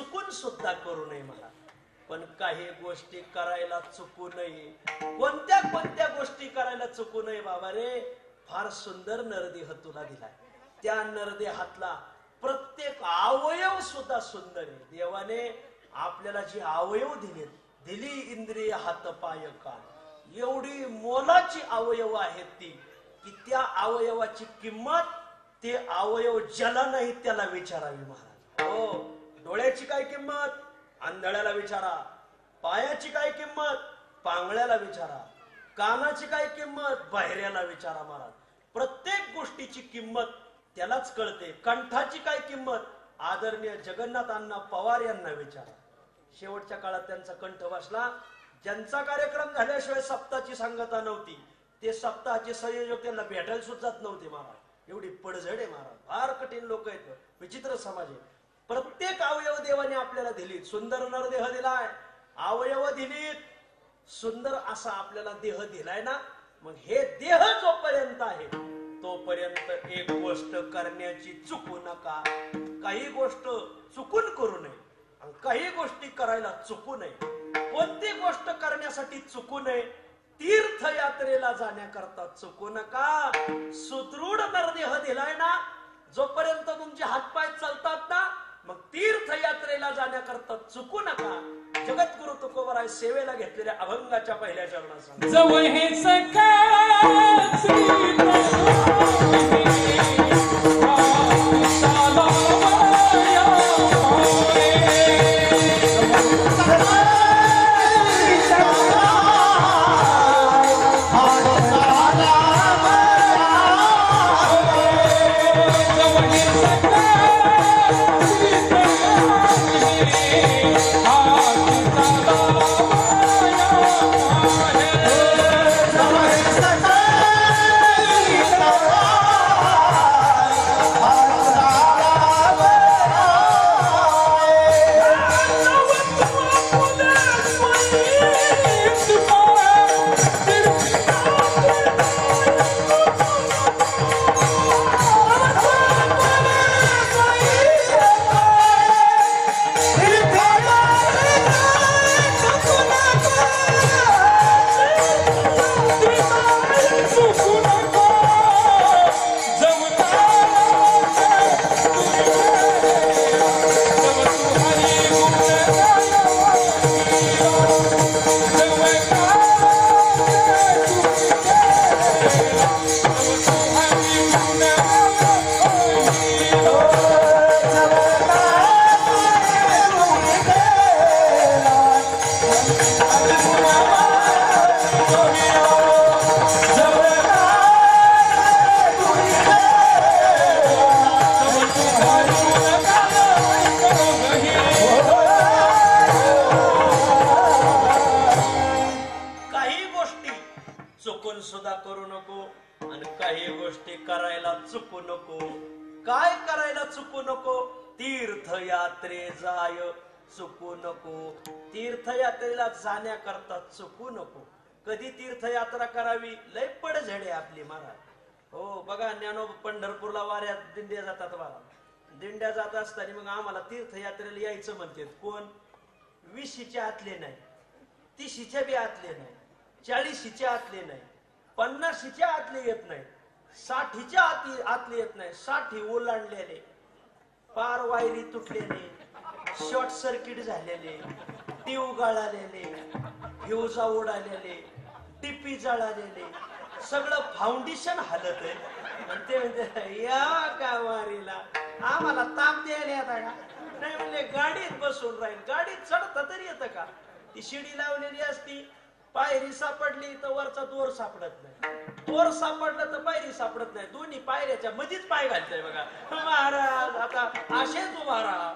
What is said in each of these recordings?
चुकून सुद्धा करू नये मला, पण काही गोष्टी करायला चुकू नये. कोणत्या कोणत्या गोष्टी करायला चुकू नये बाबा रे? फार सुंदर नरदेह तुला दिलाय. त्या नरदेहातला प्रत्येक अवयव सुद्धा सुंदर आहे. देवाने आपल्याला जी अवयव दिली इंद्रिय हात पाय कान, एवढी मोलाची अवयव आहेत ती, की त्या अवयवाची किंमत ते अवयव ज्याला नाही त्याला विचारावी महाराज. हो, डोळ्याची काय किंमत आंधळ्याला विचारा, पायाची काय किंमत पांगळ्याला विचारा, कानाची काय किंमत बहिऱ्याला विचारा महाराज. प्रत्येक गोष्टीची किंमत त्यालाच कळते. कंठाची काय किंमत आदरणीय जगन्नाथ अण्णा पवार यांना विचारा. शेवटच्या काळात त्यांचा कंठ बसला. ज्यांचा कार्यक्रम झाल्याशिवाय सप्ताहाची सांगता नव्हती, ते सप्ताहाचे संयोजक त्यांना भेटायला सुद्धा नव्हते महाराज. एवढी पडझड आहे महाराज. फार कठीण लोक आहेत, विचित्र समाज आहे. प्रत्येक अवयव देवाने आपल्याला दिलीत. सुंदर नरदेह दिलाय, अवयव दिलीत, सुंदर असा आपल्याला देह दिलाय ना. मग हे देह जोपर्यंत आहे तोपर्यंत एक गोष्ट करण्याची चुकू नका. काही गोष्ट चुकून करू नये, काही गोष्टी करायला चुकू नये. कोणती गोष्ट करण्यासाठी चुकू नये? तीर्थयात्रेला जाण्याकरता चुकू नका. सुदृढ नरदेह दिलाय ना, जोपर्यंत तुमचे हातपाय चालतात ना, मग तीर्थयात्रेला जाण्याकरता चुकू नका. जगद्गुरु तुकोबराय सेवेला घेतलेल्या अभंगाच्या पहिल्या चरणात सांग. जवळ हे सका तीर्थयात्रेला जाण्याकरता चुकू नको. कधी तीर्थयात्रा करावी? लय पडझडे आपली महाराज. हो बघा, ज्ञानो पंढरपूरला वाऱ्यात दिंड्या जातात बघा. दिंड्या जात असताना मग आम्हाला तीर्थयात्रेला यायचं म्हणतात. कोण? 20च्या आतले नाही, 30च्या बी आतले नाही, 40च्या आतले नाही, 50च्या आतले येत नाही, 60च्या आतले येत नाही. 60 ओलांडलेले, पार वायरी तुटलेले, शॉर्ट सर्किट झालेले, टीव गळालेले, फ्यूजा उडालेले, टिपी जळालेले, सगळं फाउंडेशन हालत आहे. आणि ते म्हणते या का वारीला आम्हाला ताप द्यायला येता का? नाही म्हणले गाडीत बसून राहील. गाडीत चढता तरी येतं का? ती शिडी लावलेली असती, पायरी सापडली तर वरचा दोर सापडत नाही, दोर सापडलं तर पायरी सापडत नाही. दोन्ही पायऱ्याच्या मध्येच पाय घालताय बघा महाराज. आता असेच उभा राहा.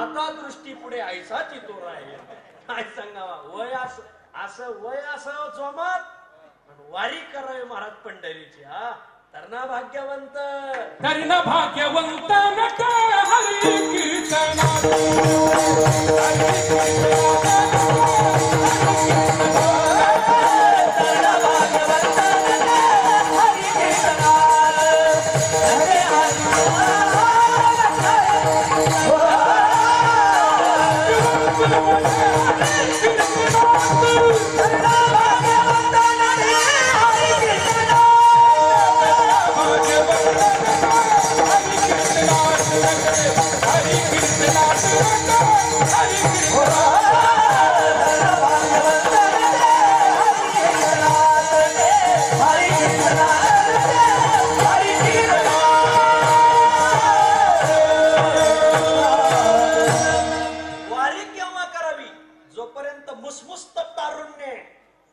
आता दृष्टी पुढे ऐसाची तोर आहे. काय सांगावा, वय असं वय असं जोमात वारी करावी महाराज पंढरीची. हा तरणा भाग्यवंत, तरणा भाग्यवंत नका हरी कीर्तना.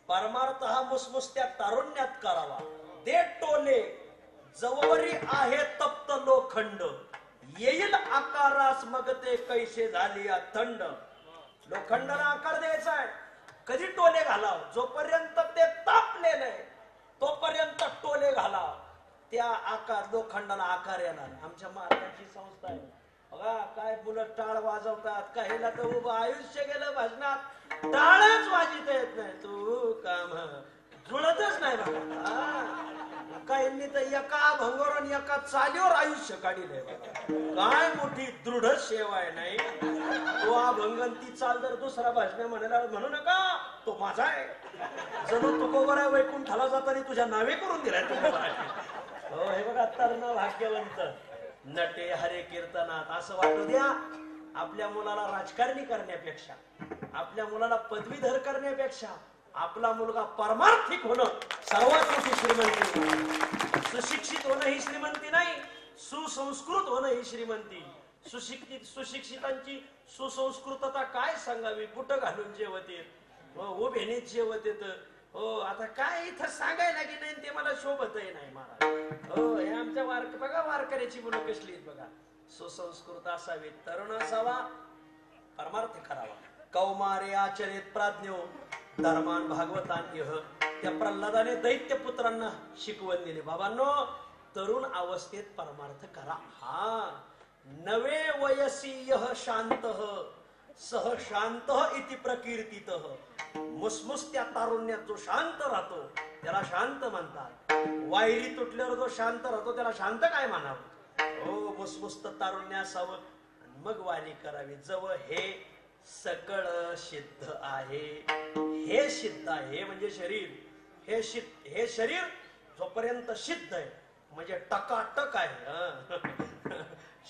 परमार्थ हा मुसमुसत्या तारुण्यात करावा. दे टोले जवरी आहे तप्त लोखंड, येईल आकारास मग ते कैसे झाली थंड. लोखंडाला आकार द्यायचा आहे, कधी टोले घालाव, जोपर्यंत ते तापलेलं आहे तोपर्यंत टोले घालाव. त्या आकार लोखंडाला आकार येणार. आमच्या महाराजांची संस्था आहे बघा, काय मुलं टाळ वाजवतात, काहीला तर उभं आयुष्य गेलं भजनात, टाळच वाजित येत नाही. तू काम जुळतच नाही बघा. काहींनी तर एका भंगोर एका चालीवर आयुष्य काढिले. काय मोठी दृढ सेवा आहे. नाही तो अभंगन ती चाल जर दुसरा भजन म्हणायला म्हणू नका, तो माझा आहे. जणू तुकोबरा वैकुंठाला जाताना तुझ्या नावे करून दिलाय तुकोबरा. हो हे बघा, तरुण भाग्यवंत नटे हरे कीर्तनात. असं वाटू द्या, आपल्या मुलाला राजकारणी करण्यापेक्षा, आपल्या मुलाला पदवीधर करण्यापेक्षा आपला मुलगा परमार्थिक होणं सर्वात मोठी श्रीमंती. सुशिक्षित होणं ही श्रीमंती नाही, सुसंस्कृत होणं ही श्रीमंती. सुशिक्षितांची सुसंस्कृतता काय सांगावी, कुठं घालून जेवते, उभेने जेवत येत. हो आता काय इथं सांगायला की नाही ते मला शोभतही नाही महाराज. हो हे आमच्या बघा वारकऱ्याची मुलं कसली आहेत बघा. सुसंस्कृत असावी, तरुण असावा, परमार्थ करावा. कौमारे आचरित प्राज्ञो धर्मान भागवतान यह. त्या प्रल्हादाने दैत्य पुत्रांना शिकवण दिली, बाबांनो तरुण अवस्थेत परमार्थ करा. हा नवे वयसी यह शांतः सह शांत इति प्रकीर्तितः. मुसमुसत्या तारुण्यात जो शांत राहतो त्याला शांत म्हणतात. वायरी तुटल्यावर जो शांत राहतो त्याला शांत काय म्हणावं. हो मुसमुस्त तारुण्य असावं, मग वारी करावी. जव हे सकळ सिद्ध आहे. हे सिद्ध आहे म्हणजे शरीर, हे शरीर जोपर्यंत सिद्ध आहे म्हणजे टकाटक आहे,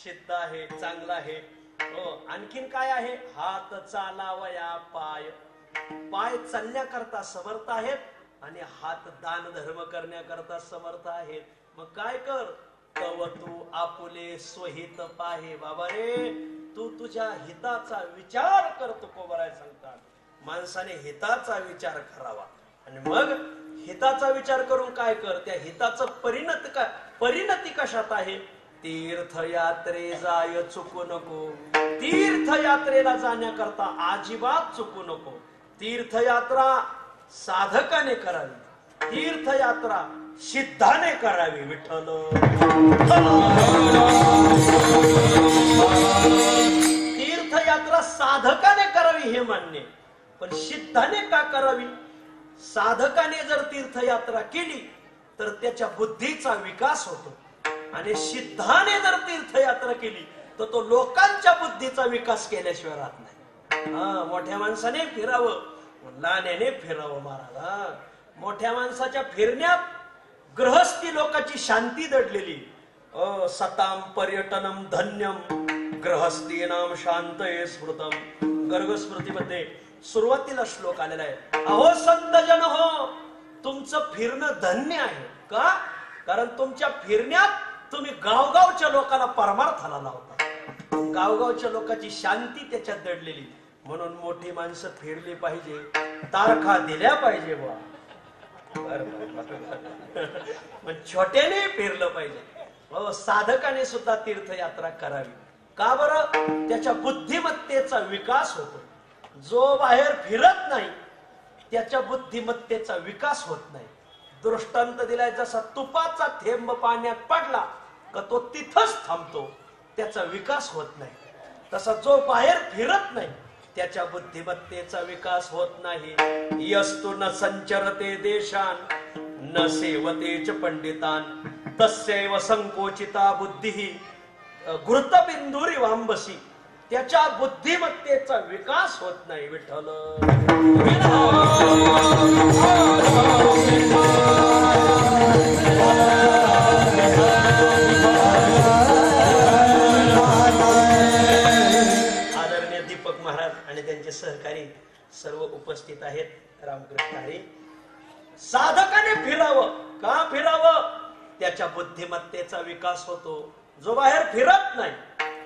सिद्ध आहे, चांगला आहे. हो आणखीन काय आहे, हात चालावया पाय. पाय चालण्याकरता समर्थ आहेत आणि हात दान धर्म करण्याकरता समर्थ आहेत. मग काय कर, तव तू आपुले स्वहित पाहे. बाबा रे तू तुझ्या हिताचा विचार करतो कोबराय सांगतात. माणसाने हिताचा विचार करावा आणि मग हिताचा विचार करून काय कर, त्या हिताचं परिणती कशात आहे. तीर्थयात्रे जाय चुकू नको. तीर्थयात्रेला जाण्याकरता अजिबात चुकू नको. तीर्थयात्रा साधकाने करावी, तीर्थयात्रा सिद्धाने करावी. विठ्ठल तीर्थयात्रा साधकाने करावी हे मान्य, पण सिद्धाने का करावी. साधकाने जर तीर्थयात्रा केली तर त्याच्या बुद्धीचा विकास होतो आणि सिद्धाने जर तीर्थयात्रा केली तर तो लोकांच्या बुद्धीचा विकास केल्याशिवाय राहत नाही. हा मोठ्या माणसाने फिरावं, लहान्याने फिरावं महाराज. मोठ्या माणसाच्या फिरण्यात गृहस्थी लोकांची शांती दडलेली. सताम पर्यटनम धन्यम गृहस्थीनाम शांतये स्मृतम. गर्गस्मृतीमध्ये सुरुवातीला श्लोक आलेला आहे. अहो संत जन हो, तुमचं फिरणं धन्य आहे. का? कारण तुमच्या फिरण्यात तुम्ही गावगावच्या लोकांना परमार्थाला लावता. गावगावच्या लोकांची शांती त्याच्यात दडलेली. म्हणून मोठी माणसं फिरली पाहिजे, तारखा दिल्या पाहिजे बा. पण छोट्याने फिरलं पाहिजे. साधकाने सुद्धा तीर्थयात्रा करावी. का बरं? त्याच्या बुद्धिमत्तेचा विकास होतो. जो बाहेर फिरत नाही त्याच्या बुद्धिमत्तेचा विकास होत नाही. दृष्टांत दिलाय, जसा तुपाचा थेंब पाण्यात पडला का तो तिथंच थांबतो, त्याचा विकास होत नाही. तसा जो बाहेर फिरत नाही त्याच्या बुद्धिमत्तेचा विकास होत नाही. यस्तु न संचरते देशान न सेवतेच पंडितान तस्यैव संकोचिता बुद्धी घृतबिंदुरी वांबसी. त्याच्या बुद्धिमत्तेचा विकास होत नाही. विठ्ठल आदरणीय दीपक महाराज आणि त्यांचे सहकारी सर्व उपस्थित आहेत. रामकृष्ण हरी. साधकाने फिरावं. का फिरावं? त्याच्या बुद्धिमत्तेचा विकास होतो. जो बाहेर फिरत नाही,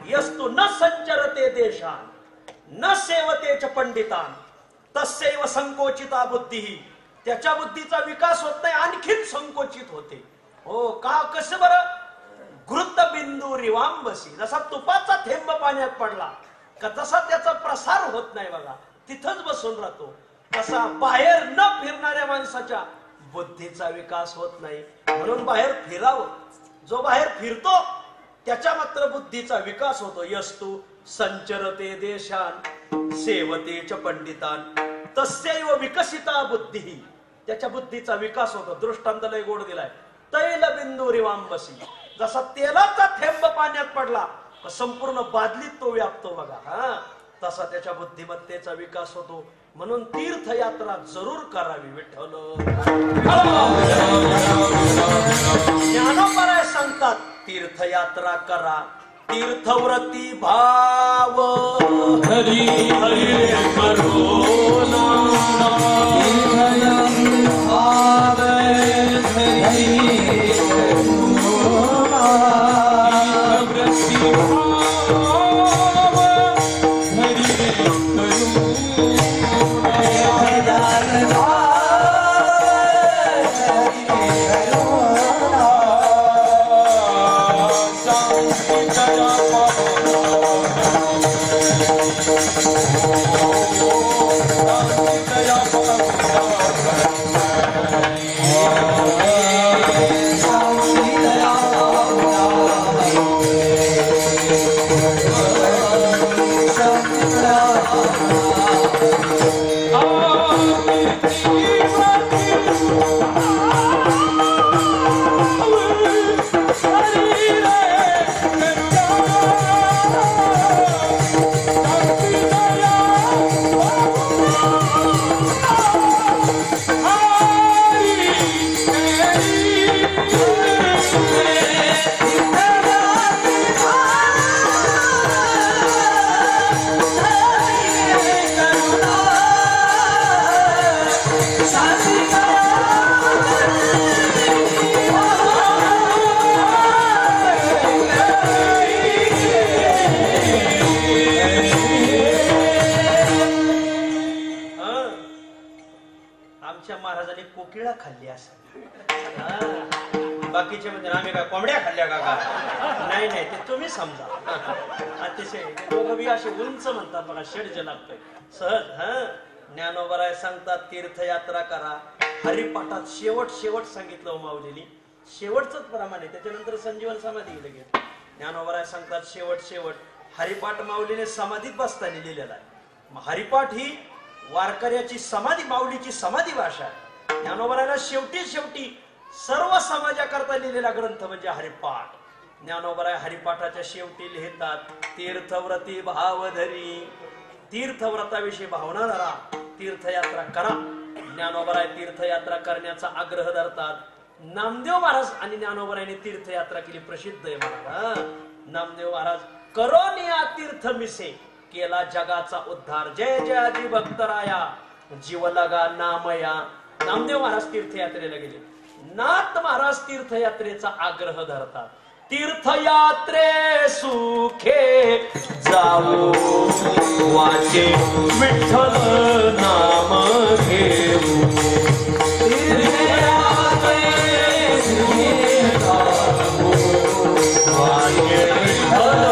यस्तु न संचरते देशान न सेवते च पंडितान तस्यैव संकोचिता बुद्धी. त्याच्या बुद्धीचा विकास होत नाही, आणखीन संकोचित होते. हो का? कसं बरं? घृत बिंदू रिवांबसी. जसा तुपाचा थेंब पाण्यात पडला का तसा त्याचा प्रसार होत नाही बघा, तिथंच बसून राहतो. तसा बाहेर न फिरणाऱ्या माणसाच्या बुद्धीचा विकास होत नाही. म्हणून बाहेर फिरावं. जो बाहेर फिरतो त्याच्या मात्र बुद्धीचा विकास होतो. यस्तु संचरते देशान सेवते च पंडितान तस्यैव विकसिता बुद्धी. त्याच्या बुद्धीचा विकास होतो. दृष्टांत लय गोड दिलाय. तैल बिंदू रिवांबसी. जसा तेलाचा थेंब पाण्यात पडला संपूर्ण बादलीत तो व्यापतो बघा, तसा त्याच्या बुद्धिमत्तेचा विकास होतो. म्हणून तीर्थयात्रा जरूर करावी. विठ्ठल ज्ञानोबराय सांगतात तीर्थयात्रा करा. तीर्थव्रती भाव हरी हरी करुणा खाल्ली असेल. बाकीचे म्हणजे आम्ही काय कोंबड्या खाल्ल्या का? नाही नाही, ते तुम्ही समजा. अतिशय दोघं असे उंच म्हणतात बघा, षड्ज लागतोय सहज. ज्ञानोबराय सांगतात तीर्थयात्रा करा. हरिपाठात शेवट सांगितलं माऊलीनी, शेवटच प्रमाण आहे. त्याच्यानंतर संजीवन समाधी लगेच. ज्ञानोबराय सांगतात शेवट हरिपाठ माऊलीने समाधीत बसताना लिहिलेला आहे. हरिपाठ ही वारकऱ्याची समाधी, माऊलीची समाधी भाषा आहे. ज्ञानोबरायला शेवटी सर्व समाजाकरता लिहिलेला ग्रंथ म्हणजे हरिपाठ. ज्ञानोबराय हरिपाठाच्या शेवटी लिहितात तीर्थव्रती भावधरी. तीर्थव्रताविषयी भावना धरा, तीर्थयात्रा करा. ज्ञानोबराय तीर्थयात्रा करण्याचा आग्रह धरतात. नामदेव महाराज आणि ज्ञानोबरायने तीर्थयात्रा केली, प्रसिद्ध आहे महाराज. नामदेव महाराज करोनिया तीर्थ मिसे, केला जगाचा उद्धार. जय जय आजी भक्तराया, जीव लगा नामया. नामदेव महाराज तीर्थयात्रेला गेले. नाथ महाराज तीर्थयात्रेचा आग्रह धरतात. तीर्थयात्रे सुखे जाऊ, वाचे विठ्ठल नाम घेऊ. तीर्थयात्रे सुखे जाऊ, वाचे विठ्ठल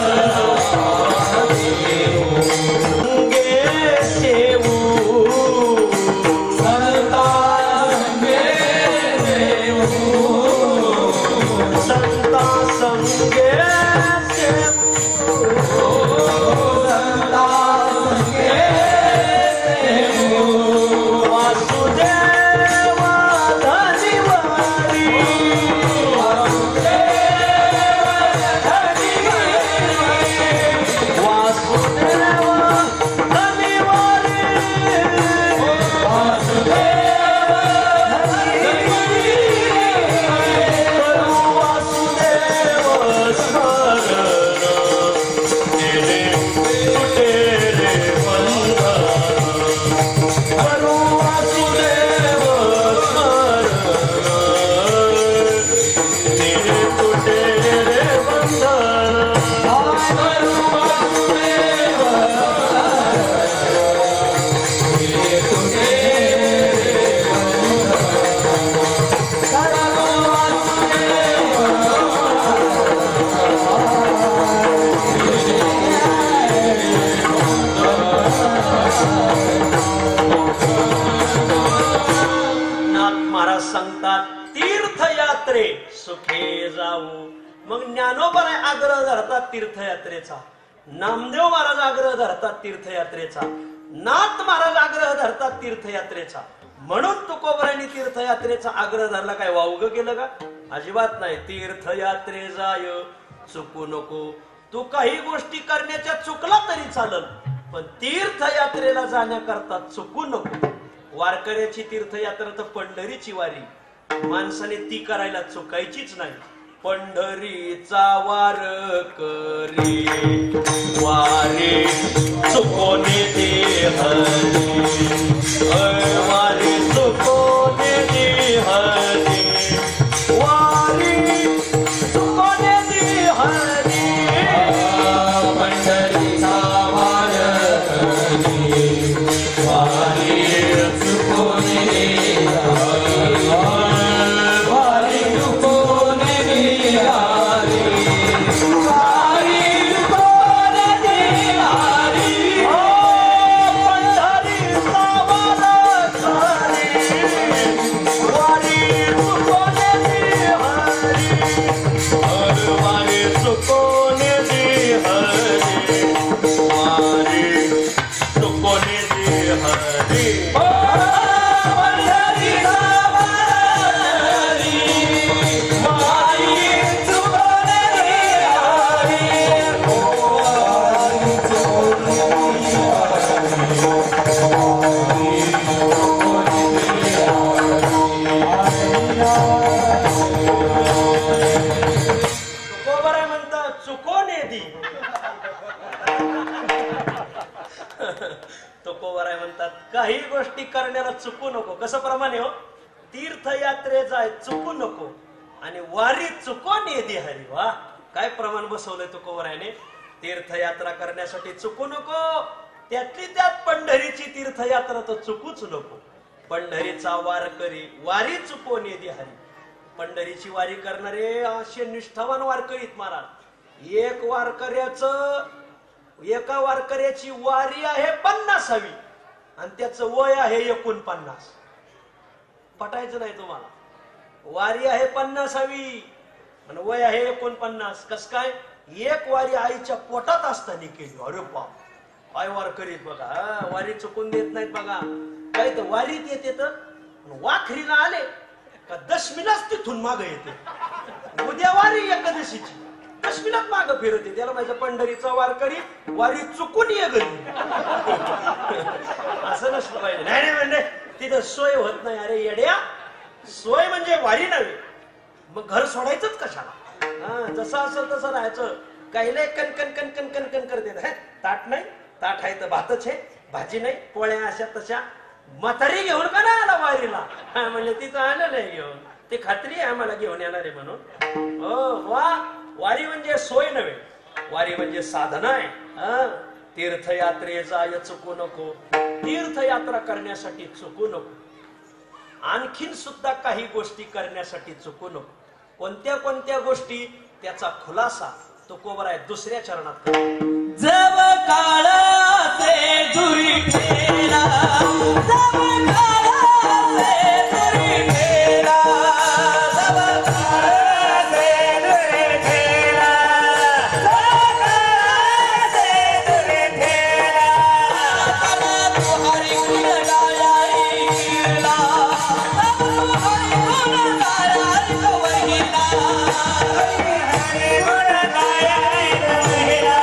वासुदेव धरतात तीर्थयात्रे सुखे जाऊ. मग ज्ञानोबाने आग्रह धरतात तीर्थयात्रेचा, नामदेव महाराज आग्रह धरतात तीर्थयात्रेचा, नाथ महाराज आग्रह धरतात तीर्थयात्रेचा. म्हणून तुकोबरायांनी तीर्थयात्रेचा आग्रह धरला. काय वावग केलं का? अजिबात नाही. तीर्थयात्रे जाय चुकू नको. तू काही गोष्टी करण्याच्या चुकला तरी चालल, पण तीर्थयात्रेला जाण्याकरता चुकू नको. वारकऱ्याची तीर्थयात्रा तर पंढरीची वारी, माणसाने ती करायला चुकायचीच नाही. पंढरीचा वार करी वारी चुकोने दे हरी, वारी चुकोने दे हरी, वारी चुकोने दे हरी. पंढरीचा वार करी वारी चुकोने दे हरी, वारी चुकोने दे हरी, वारी चुकोने दे हरी. पंढरीचा वार करी वारी चुकोने दे हरी, वारी चुकोने दे हरी, वारी चुकोने दे हरी. तुकोबराय म्हणतात चुकोने दी. तुकोबराय म्हणतात काही गोष्टी करण्याला चुकू नको. कसं प्रमाणे हो? तीर्थयात्रे जाय चुकू नको आणि वारी चुकोने दी हरी. वा, काय प्रमाण बसवलंय तुकोबरायाने. तीर्थयात्रा करण्यासाठी चुकू नको, त्यातली त्यात पंढरीची तीर्थयात्रा तर चुकूच नको. पंढरीचा वार करी वारी चुकोने दी हरी. पंढरीची वारी करणारे असे निष्ठावान वारकरीत महाराज. एका वारकऱ्याची वारी आहे 50वी आणि त्याचं वय आहे 49. पटायचं नाही तुम्हाला. वारी आहे 50वी आणि वय आहे 49. कस काय? एक वारी आईच्या पोटात असताना केली. अरे बाप, काय वारकरीत बघा. वारी चुकून देत नाहीत बघा. काय तर वारीत येते तर वाखरीला आले का दशमीलाच तिथून माग येते. उद्या वारी एकादशीची, दशमीलाच माग फिरते. त्याला माझ्या पंढरीचा वारकरी वारी चुकून ये घरी. असं नसलं पाहिजे. नाही म्हणजे तिथं सोय होत नाही. अरे येड्या, सोय म्हणजे वारी नव्हे. मग घर सोडायचंच कशाला? जसं असेल तसं राहायचं. काही नाही कणकण कणकण कणकण करते. ताट नाही, ताट आहे तर भातच आहे, भाजी नाही, पोळ्या अशा तशा. म्हातारी घेऊन का नाही आला वारीला? म्हणजे तिथं आलं नाही घेऊन. ती खात्री आहे आम्हाला घेऊन येणार आहे म्हणून. हो वा, वारी म्हणजे सोय नव्हे, वारी म्हणजे साधना आहे. तीर्थयात्रेचा चुकू नको. तीर्थयात्रा करण्यासाठी चुकू नको. आणखीन सुद्धा काही गोष्टी करण्यासाठी चुकू नको. कोणत्या कोणत्या गोष्टी, त्याचा खुलासा तुकोबराय दुसऱ्या चरणात करतो. जव काळाचे दुरी ठेला, जव काळाचे दुरी ठेला, जव काळाचे दुरी ठेला, जव काळाचे दुरी ठेला. तव हरी गुण गायला, तव हरी गुण गायला वहिला, हरी गुण गायला वहिला.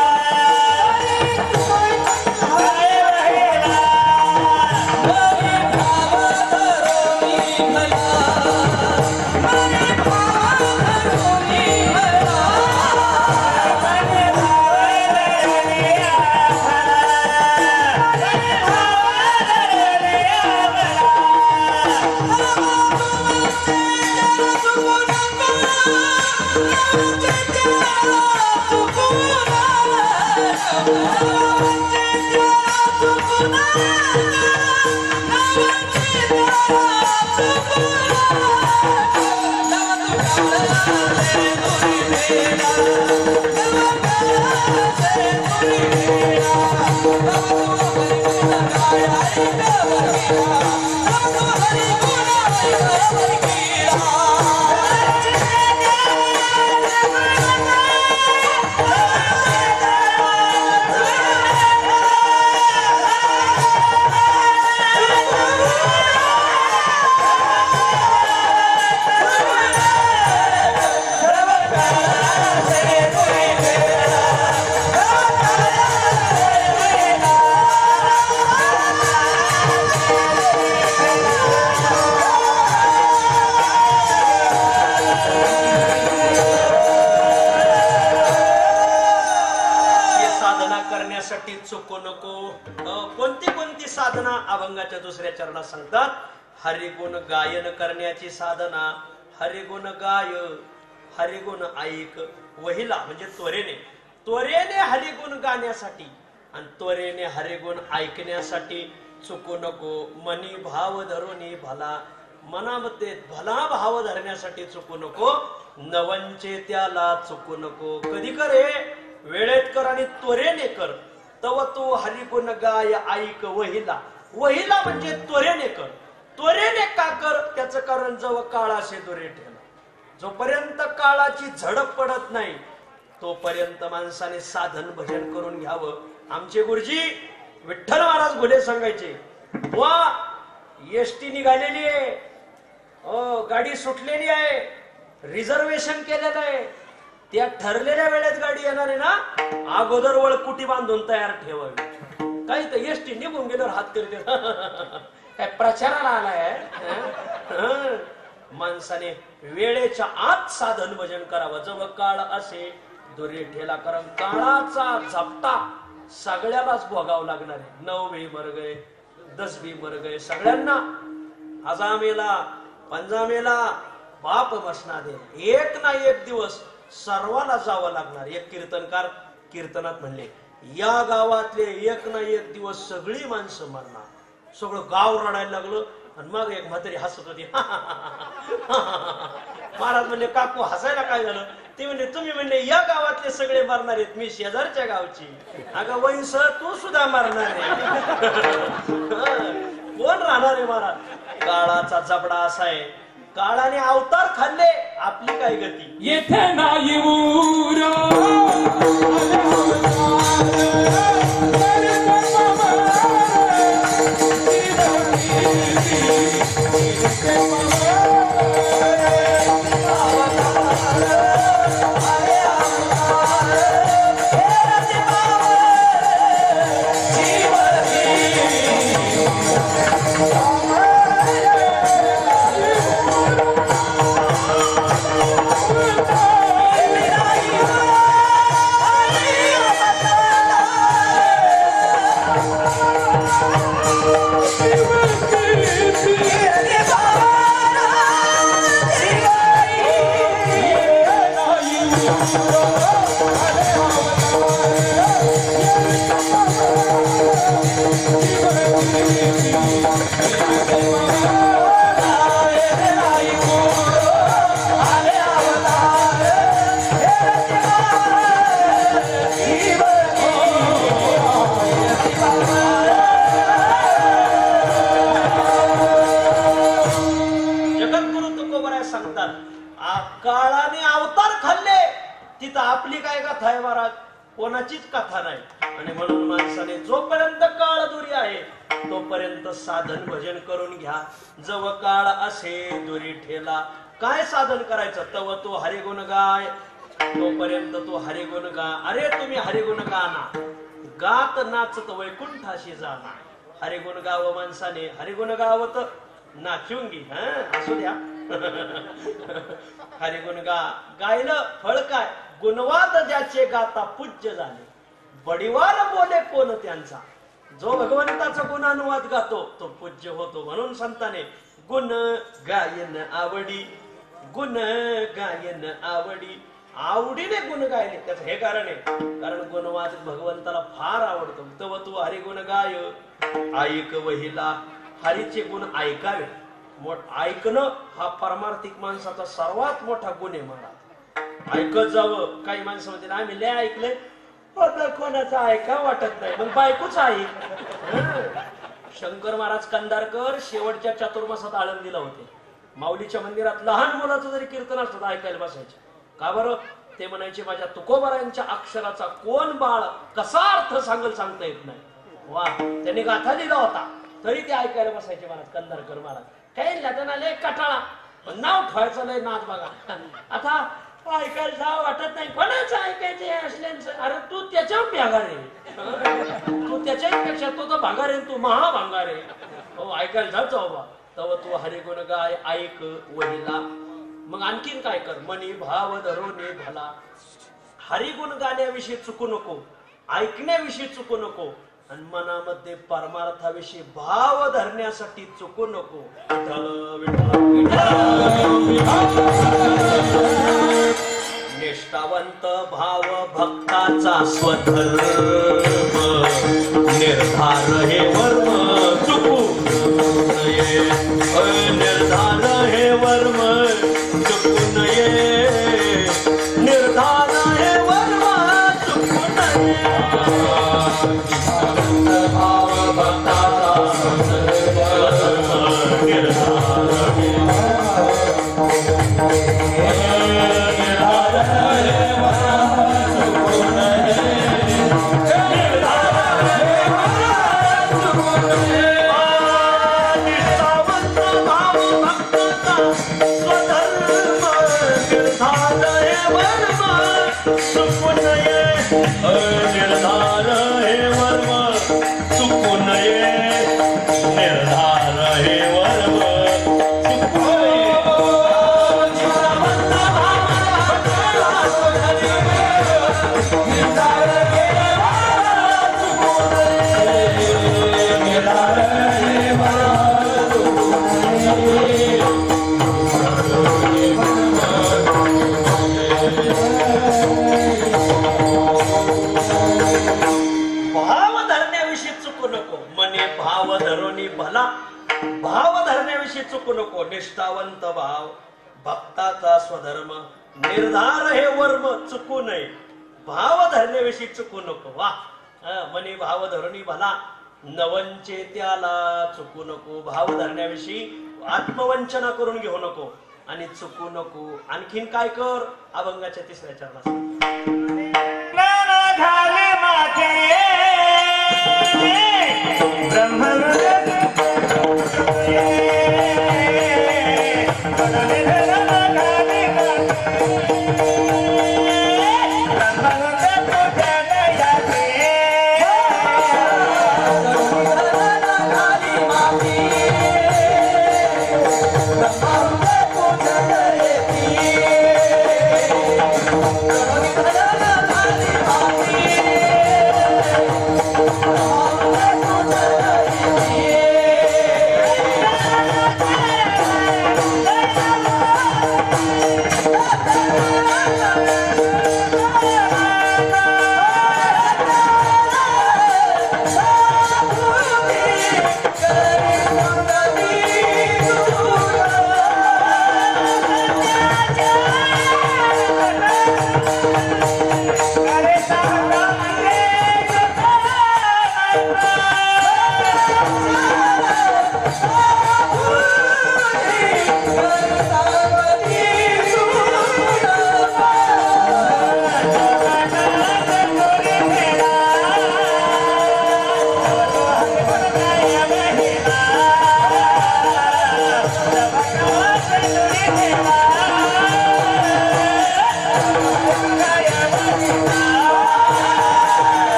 साधना अभंगाच्या दुसऱ्या चरणात सांगतात. हरिगुण गायन करण्याची साधना. हरिगुण गाय, हरिगुण ऐक, वहिला म्हणजे त्वरेने हरिगुण गाण्यासाठी आणि त्वरेने हरिगुण ऐकण्यासाठी चुकू नको. मनी भाव धरुनी भला, मनामध्ये भला भाव धरण्यासाठी चुकू नको. नवंचे त्याला चुकू नको. कधी कर हे? वेळेत कर आणि त्वरेने कर. तव तू हरिगुण गाय ऐक वहिला. वहिला म्हणजे त्वरेने कर. त्वरेने का कर? त्याचं कारण जवळ काळा असे दुरे ठेला. जोपर्यंत काळाची झडप पडत नाही तोपर्यंत माणसाने साधन भजन करून घ्यावं. आमचे गुरुजी विठ्ठल महाराज घुले सांगायचे, वा एसटी निघालेली आहे, गाडी सुटलेली आहे, रिझर्वेशन केलेलं आहे, त्या ठरलेल्या वेळेत गाडी येणार आहे ना, अगोदर वळकुटी बांधून तयार ठेवावी. काही तर एसटी निघून गेल्यावर हात करते काय प्रचाराला आलाय. माणसाने वेळेच्या आत साधन भजन करावं. जवळ काळ असे दुरे ठेला. कारण काळाचा झपटा सगळ्यालाच भोगावं लागणार आहे. 9 भी मर गए, 10 भी मर गए, सगळ्यांना हजामेला पंजामेला बाप बसना दे. एक ना एक दिवस सर्वाला जावं लागणार. एक कीर्तनकार कीर्तनात म्हणले, या गावातले एक ना एक दिवस सगळी माणसं मरणार. सगळं गाव रडायला लागलं आणि मग एक म्हातारी हसत होती. महाराज म्हणले, काकू हसायला काय झालं? ते म्हणले, तुम्ही म्हणले या गावातले सगळे मरणार आहेत, मी शेजारच्या गावची. अगं वैस तू सुद्धा मरणार आहे. कोण राहणार आहे महाराज? काळाचा जबडा असा आहे. काळाने अवतार खाल्ले, आपली काय गती? येथे नाही ऊर काळाने अवतार खाल्ले, तिथं आपली काय कथा आहे महाराज? कोणाचीच कथा नाही. आणि म्हणून माणसाने जोपर्यंत काळ दुरी आहे तोपर्यंत साधन भजन करून घ्या. जव काळ असे दुरी ठेला. काय साधन करायचं? तव तो हरिगुण गाय, तोपर्यंत तो हरिगुण गा. अरे तुम्ही हरिगुण गा ना, गात नाचत वैकुंठाशी जाना. हरिगुण गाव माणसाने. हरिगुण गावत नाचुंगी, असू द्या. हरिगुण गा. गायलं फळ काय? गुणवाद ज्याचे गाता पूज्य झाले. बडीवार बोले कोण त्यांचा. जो भगवंताचा गुणानुवाद गातो तो पूज्य होतो. म्हणून संताने गुण गायन आवडी, गुण गायन आवडी. आवडीने गुण गायले. त्याचं हे कारण आहे, कारण गुणवाद भगवंताला फार आवडतो. तव तू हरिगुण गाय ऐक वहिला. हरीचे गुण ऐकावे. ऐकणं हा परमार्थिक माणसाचा सर्वात मोठा गुण आहे महाराज. ऐकत जावं. काही माणसं म्हणते आम्ही लय ऐकलंय, आता कोणाचं ऐका वाटत नाही, मग बायकोच ऐक. शंकर महाराज कंधारकर शेवटच्या चातुर्मासात आळंदीला होते. माऊलीच्या मंदिरात लहान मुलाचं जरी कीर्तन असतं ऐकायला बसायचे. का बरं? ते म्हणायचे माझ्या तुकोबारायांच्या अक्षराचा कोण बाळ कसा अर्थ सांगता येत नाही. वा, त्यांनी गाथा लिहिला होता तरी ते ऐकायला बसायचे महाराज कंधारकर महाराज. काही त्यांना लय कटाळा, नाव ठेवायचं लय नाच बघा. आता ऐकायला वाटत नाही, कोणाचं ऐकायचे असल्यांचं? अरे तू त्याच्यावर भागार आहे, तू त्याच्यापेक्षा तो तर भागार आहे, तू महाभांगार आहे. हो, ऐकायला जात बाबा. तव तू हरिगुण गाय ऐक वहिला. मग आणखीन काय कर? मनी भाव धरोने भला. हरिगुण गाण्याविषयी चुकू नको, ऐकण्याविषयी चुकू नको. आणि मनामध्ये परमार्थाविषयी भाव धरण्यासाठी चुकू नको. निष्ठावंत भाव भक्ताचा स्वधर्म निर्धार हे वर्म चुकू नये. निर्धार हे वर्म चुकू नये. निर्धार हे वर्म चुकू नये. भाव भक्ताचा स्वधर्म निर्धार हे चुकू नको. निष्ठावंत भाव भक्ताचा स्वधर्म निर्धार हे वर्म चुकू नये. भाव धरण्याविषयी चुकू नको. वा मने भाव धरुनी भला नवंचे त्याला चुकू नको. भाव धरण्याविषयी आत्मवंचना करून घेऊ नको आणि चुकू नको. आणखीन काय कर अभंगाच्या 3ऱ्या चरणात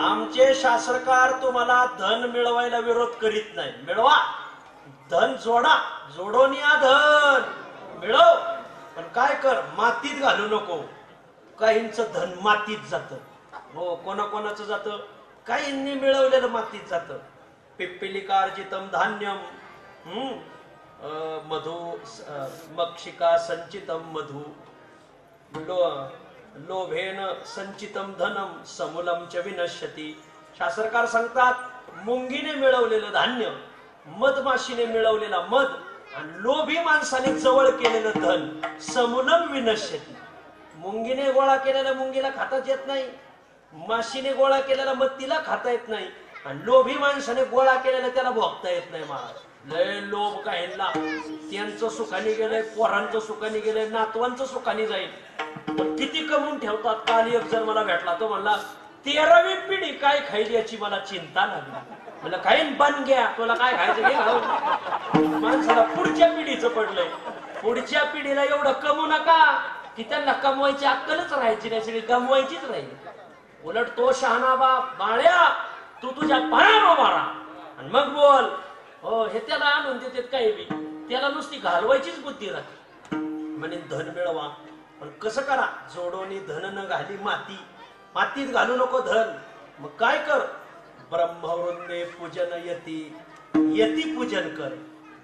आमचे शास्त्रकार तुम्हाला धन मिळवायला विरोध करीत नाही. मिळवा धन, जोडा जोडोनी धन मिळव, पण काय कर मातीत घालू नको. काहींचं धन मातीत जात. हो कोणाकोणाचं जात. काहींनी मिळवलेलं मातीत जात. पिप्पिलिकार्जितम धान्यम मधु मक्षिका संचितम मधु लोभेन संचितम धनम समूलम च विनश्यती. शास्त्रकार सांगतात मुंगीने मिळवलेलं धान्य, मधमाशीने मिळवलेला मध आणि लोभी माणसाने जवळ केलेलं धन समूलम विनश्यती. मुंगीने गोळा केलेल्या मुंगीला खाताच येत नाही. माशीने गोळा केलेला मध तिला खाता येत नाही. आणि लोभी माणसाने गोळा केलेला त्याला भोगता येत नाही. महाराज लय लोभ काहींना. त्यांचं सुखाने गेलंय, पोरांचं सुखाने गेलंय, नातवांचं सुखाने जाईल. पण किती कमवून ठेवतात. काल एक जण मला भेटला, तो म्हणला 13वी पिढी काय खाईल याची मला चिंता लागली. म्हणलं खाईन बन घ्या, तुला काय खायचं घे खाऊन. माणसाला पुढच्या पिढीचं पडलंय. पुढच्या पिढीला एवढं कमवू नका की त्यांना कमवायची अक्कलच राहायची नाही, सगळी कमवायचीच राहील. उलट तो शहाणा बाप बाळ्या तू तुझ्या पायावर उभा राहा आणि मग बोल. हो हे त्याला आणून देतात काही बी, त्याला नुसती घालवायचीच बुद्धी राहते. म्हणे धन मिळवा, पण कसं करा? जोडोनी धन न घाली माती, मातीत घालू नको धन. मग काय कर? ब्रह्मवृंदे पूजन यती, यती पूजन कर,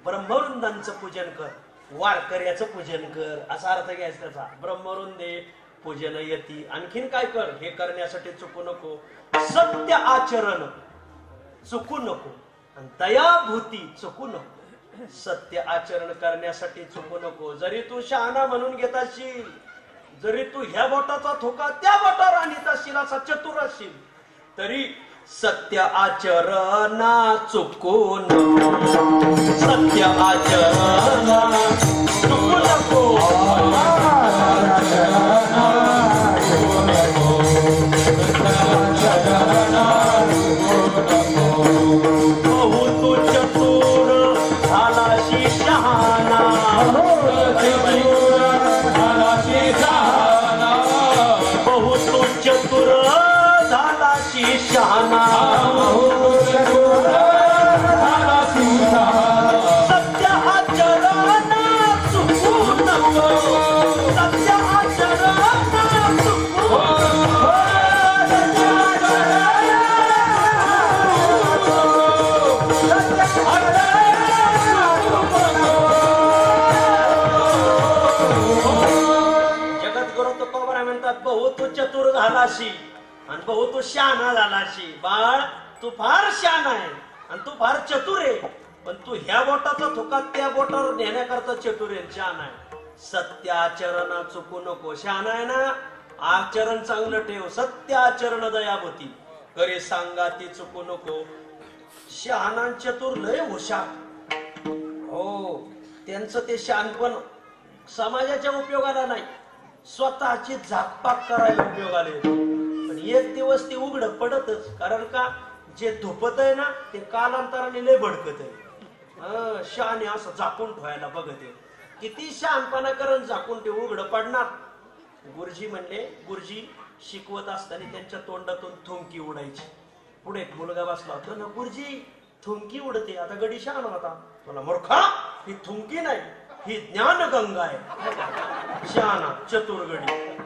ब्रह्मवृंदांचं पूजन कर, वारकऱ्याचं पूजन कर, असा अर्थ घ्यायचा त्याचा. ब्रह्मवृंदे पूजन यती. आणखीन काय कर? हे करण्यासाठी चुकू नको, सत्य आचरण चुकू नको, आणि दयाभूती चुकू नको. सत्य आचरण करण्यासाठी चुकू नको. जरी तू शहाणा म्हणून घेत असशील, जरी तू ह्या बोटाचा थोका त्या बोटावर आणीत असशील, असा चतुर असशील, तरी सत्य आचरण चुकू नको. सत्य आचरण चुकू नको. बहु तू चतुर झालाशी शहाणा, बहु तू चतुर झालाशी शहाणा, सत्य आचरण चुकू नको. सत्य आचरण चुकू नको. जगद्गुरु तुकोबरा म्हणतात बहु तू चतुर झालाशी आणि बहु तू शहाणा झालाशी. बाळ तू फार शहाणा आहे आणि तू फार चतुर आहे, पण तू ह्या बोटाचा थोका त्या बोटावर नेण्याकरता चतुर आहे, शहाणा आहे. सत्य आचरण चुकू नको. शहाणा आहे ना, आचरण चांगलं ठेव. सत्य आचरण दयाभूती करे सांगाती चुकू नको. शहाणा चतुर लय हुशार. हो त्यांचं ते शहाणपण समाजाच्या उपयोगाला नाही, स्वतःची झाकपाक करायला उपयोगाला येतो. पण एक दिवस ते उघड पडतच. कारण का? जे धुपत आहे ना ते कालांतराने लय भडकत आहे. शहाणे असं झाकून ठेवायला बघत आहे. किती शहाणपणा करून झाकून ते उघड पडणार. गुरुजी म्हणले, गुरुजी शिकवत असताना त्यांच्या तोंडातून थुंकी उडायची. पुढे एक मुलगा बसला होता ना, गुरुजी थुंकी उडते. आता गडी शहाणा होता, तुला मूर्खा ही थुंकी नाही, ही ज्ञानगंगा आहे. शहाणा चतुर गडी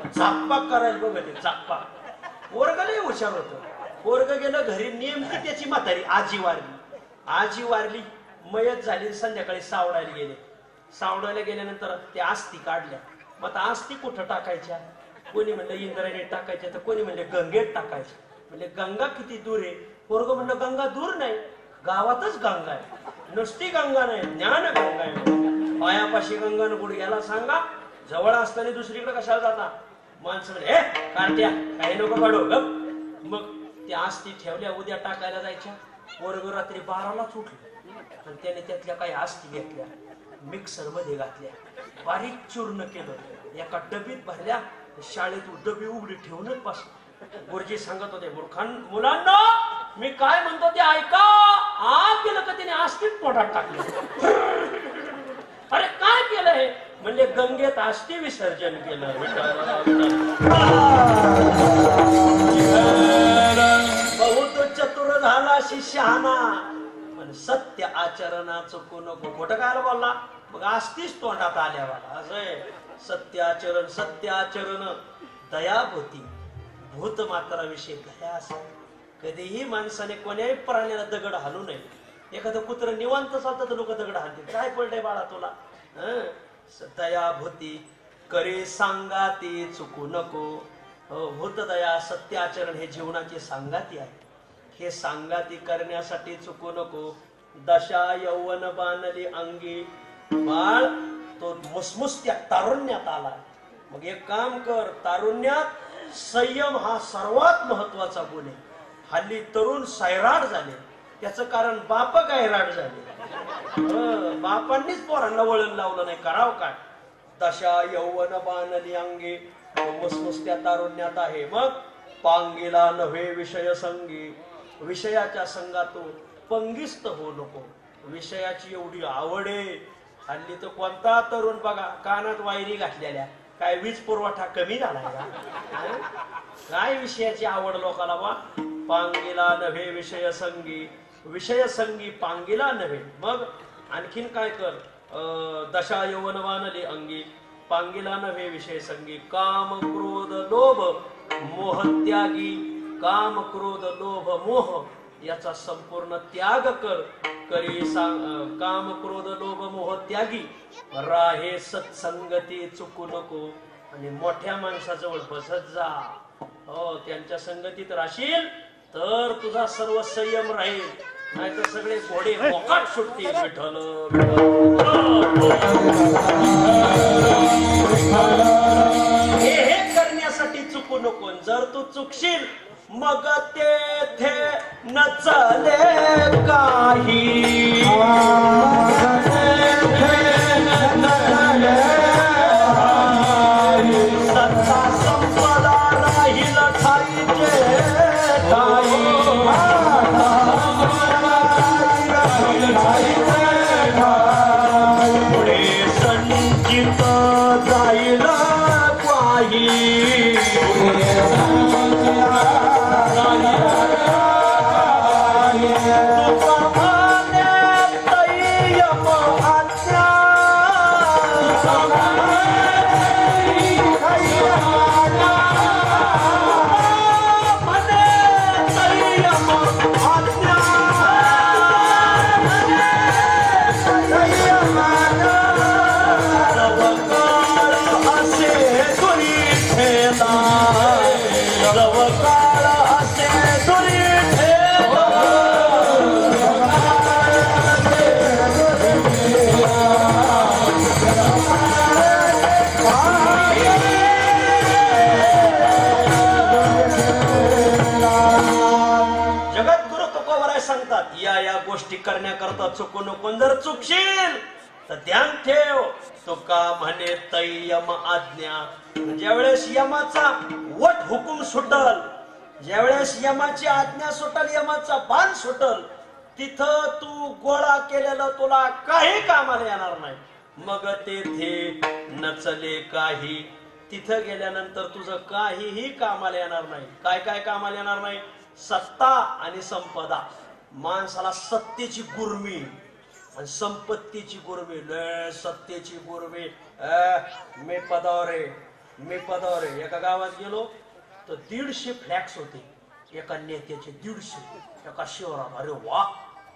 झाकपाक करायला बघते. झाकपाक. पोरग लय हुशार होत. पोरग गेलं घरी, नेमकी त्याची म्हातारी आजी वारली. आजी वारली, मयत झाली. संध्याकाळी सावडायला गेले. सावडायला गेल्यानंतर त्या आस्ती काढल्या. मग आता आस्ती कुठं टाकायच्या? कोणी म्हणलं इंद्रायणीत टाकायच्या, तर कोणी म्हणले गंगेत टाकायच्या. म्हणजे गंगा किती दूर आहे? पोरग म्हणलं गंगा दूर नाही, गावातच गंगा आहे. नुसती गंगा नाही, ज्ञान गंगा आहे. पायापाशी गंगा न गुडघ्याला सांगा. जवळ असताना दुसरीकडे कशाला जाता? माणसं म्हणजे कार्ट्या काही नको काढू गप. मग त्या आस्ती ठेवल्या, उद्या टाकायला जायच्या. पोरग रात्री 12लाच उठलं आणि त्याने त्यातल्या काही आस्ती घेतल्या, मिक्सर मध्ये घातल्या, बारीक चूर्ण केलं, एका डबीत भरल्या. शाळेत डबी उघडी ठेवूनच बस. गुरुजी सांगत होते, मुलांना मी काय म्हणतो ते ऐका. आग केलं का त्याने आस्तीत पोटात टाकलं. अरे काय केलं हे? म्हणजे गंगेत आस्ती विसर्जन केलं. बहुत चतुर झाला शहाणा, पण सत्य आचरणा चुकू नको. खोटं काय बोलला? मग आस्तीच तोंडात आल्या वाला. असं सत्य आचरण. सत्य आचरण दयाभूती. भूत मात्राविषयी दया असेल. कधीही माणसाने कोण्याही प्राण्याला दगड हालू नये. एखादं कुत्र निवांत चालतं तर लोक दगड हालतील. काय पडलंय बाळा तुला? दयाभूती करे सांगाती चुकू नको. भूत दया सत्य आचरण हे जीवनाची सांगाती आहे. हे सांगाती करण्यासाठी चुकू नको. दशा यौवन बाणली अंगी. बाळ तो मुसमुसत्या तारुण्यात आला. मग एक काम कर, तारुण्यात संयम हा सर्वात महत्वाचा गुण आहे. हल्ली तरुण सैराट झाले. त्याचं कारण बाप गायराट झाले. बापांनीच पोरांना वळण लावलं नाही. करावं काय? दशा यौवन बाणली अंगी. मुसमुसत्या तारुण्यात आहे. मग पांगीला नव्हे विषय संगी. विषयाच्या संगातून पंगिस्त होऊ नको. विषयाची एवढी आवड आहे. हल्ली तर कोणता तरुण बघा कानात वायरी घातलेल्या, काय वीज पुरवठा कमी झालाय का? काय विषयाची आवड लोकाला बा. पांगीला नव्हे विषय संगी, विषय संगी पांगीला नव्हे. मग आणखीन काय कर, दशा यौवनवानली अंगी, पांगीला नव्हे विषय संगी. काम क्रोध लोभ मोह त्यागी, काम क्रोध लोभ मोह याचा संपूर्ण त्याग कर. करी सांग काम क्रोध लोभ मोह त्यागी, राहे सत्संगती चुकू नको. आणि मोठ्या माणसाजवळ बसत जा. हो, त्यांच्या संगतीत राहशील तर तुझा सर्व संयम राहील, नाहीतर सगळे घोडे मोकाट सुटतील. विठ्ठल हे करण्यासाठी चुकू नको. जर तू चुकशील मग तेथे नचले काही. सत्ता संपदा राहील ठाईचे ठाई. पुढे संचित जाईल काही. गोष्टी करण्याकरता चुकू नको. जर चुकशील तर ध्यान ठेव, तुका म्हणे तय्यम आज्ञा. ज्यावेळेस यमाचा वट हुकूम सुटल, ज्यावेळेस यमाची आज्ञा सुटल, यमाचा बाण सुटल, तिथं तू गोळा केलेलं तुला काही कामाला येणार नाही. मग तेथे नचले काही. तिथं गेल्यानंतर तुझं काहीही कामाला येणार नाही. काय काय कामाला येणार नाही? सत्ता आणि संपदा. माणसाला सत्तेची गुरमी आणि संपत्तीची गुरमी. सत्तेची गुरमी. मी पदावर आहे, मी पदावर आहे. एका गावात गेलो तर 150 फ्लॅक्स होते एका नेत्याचे. 150 एका शहरात. अरे वा,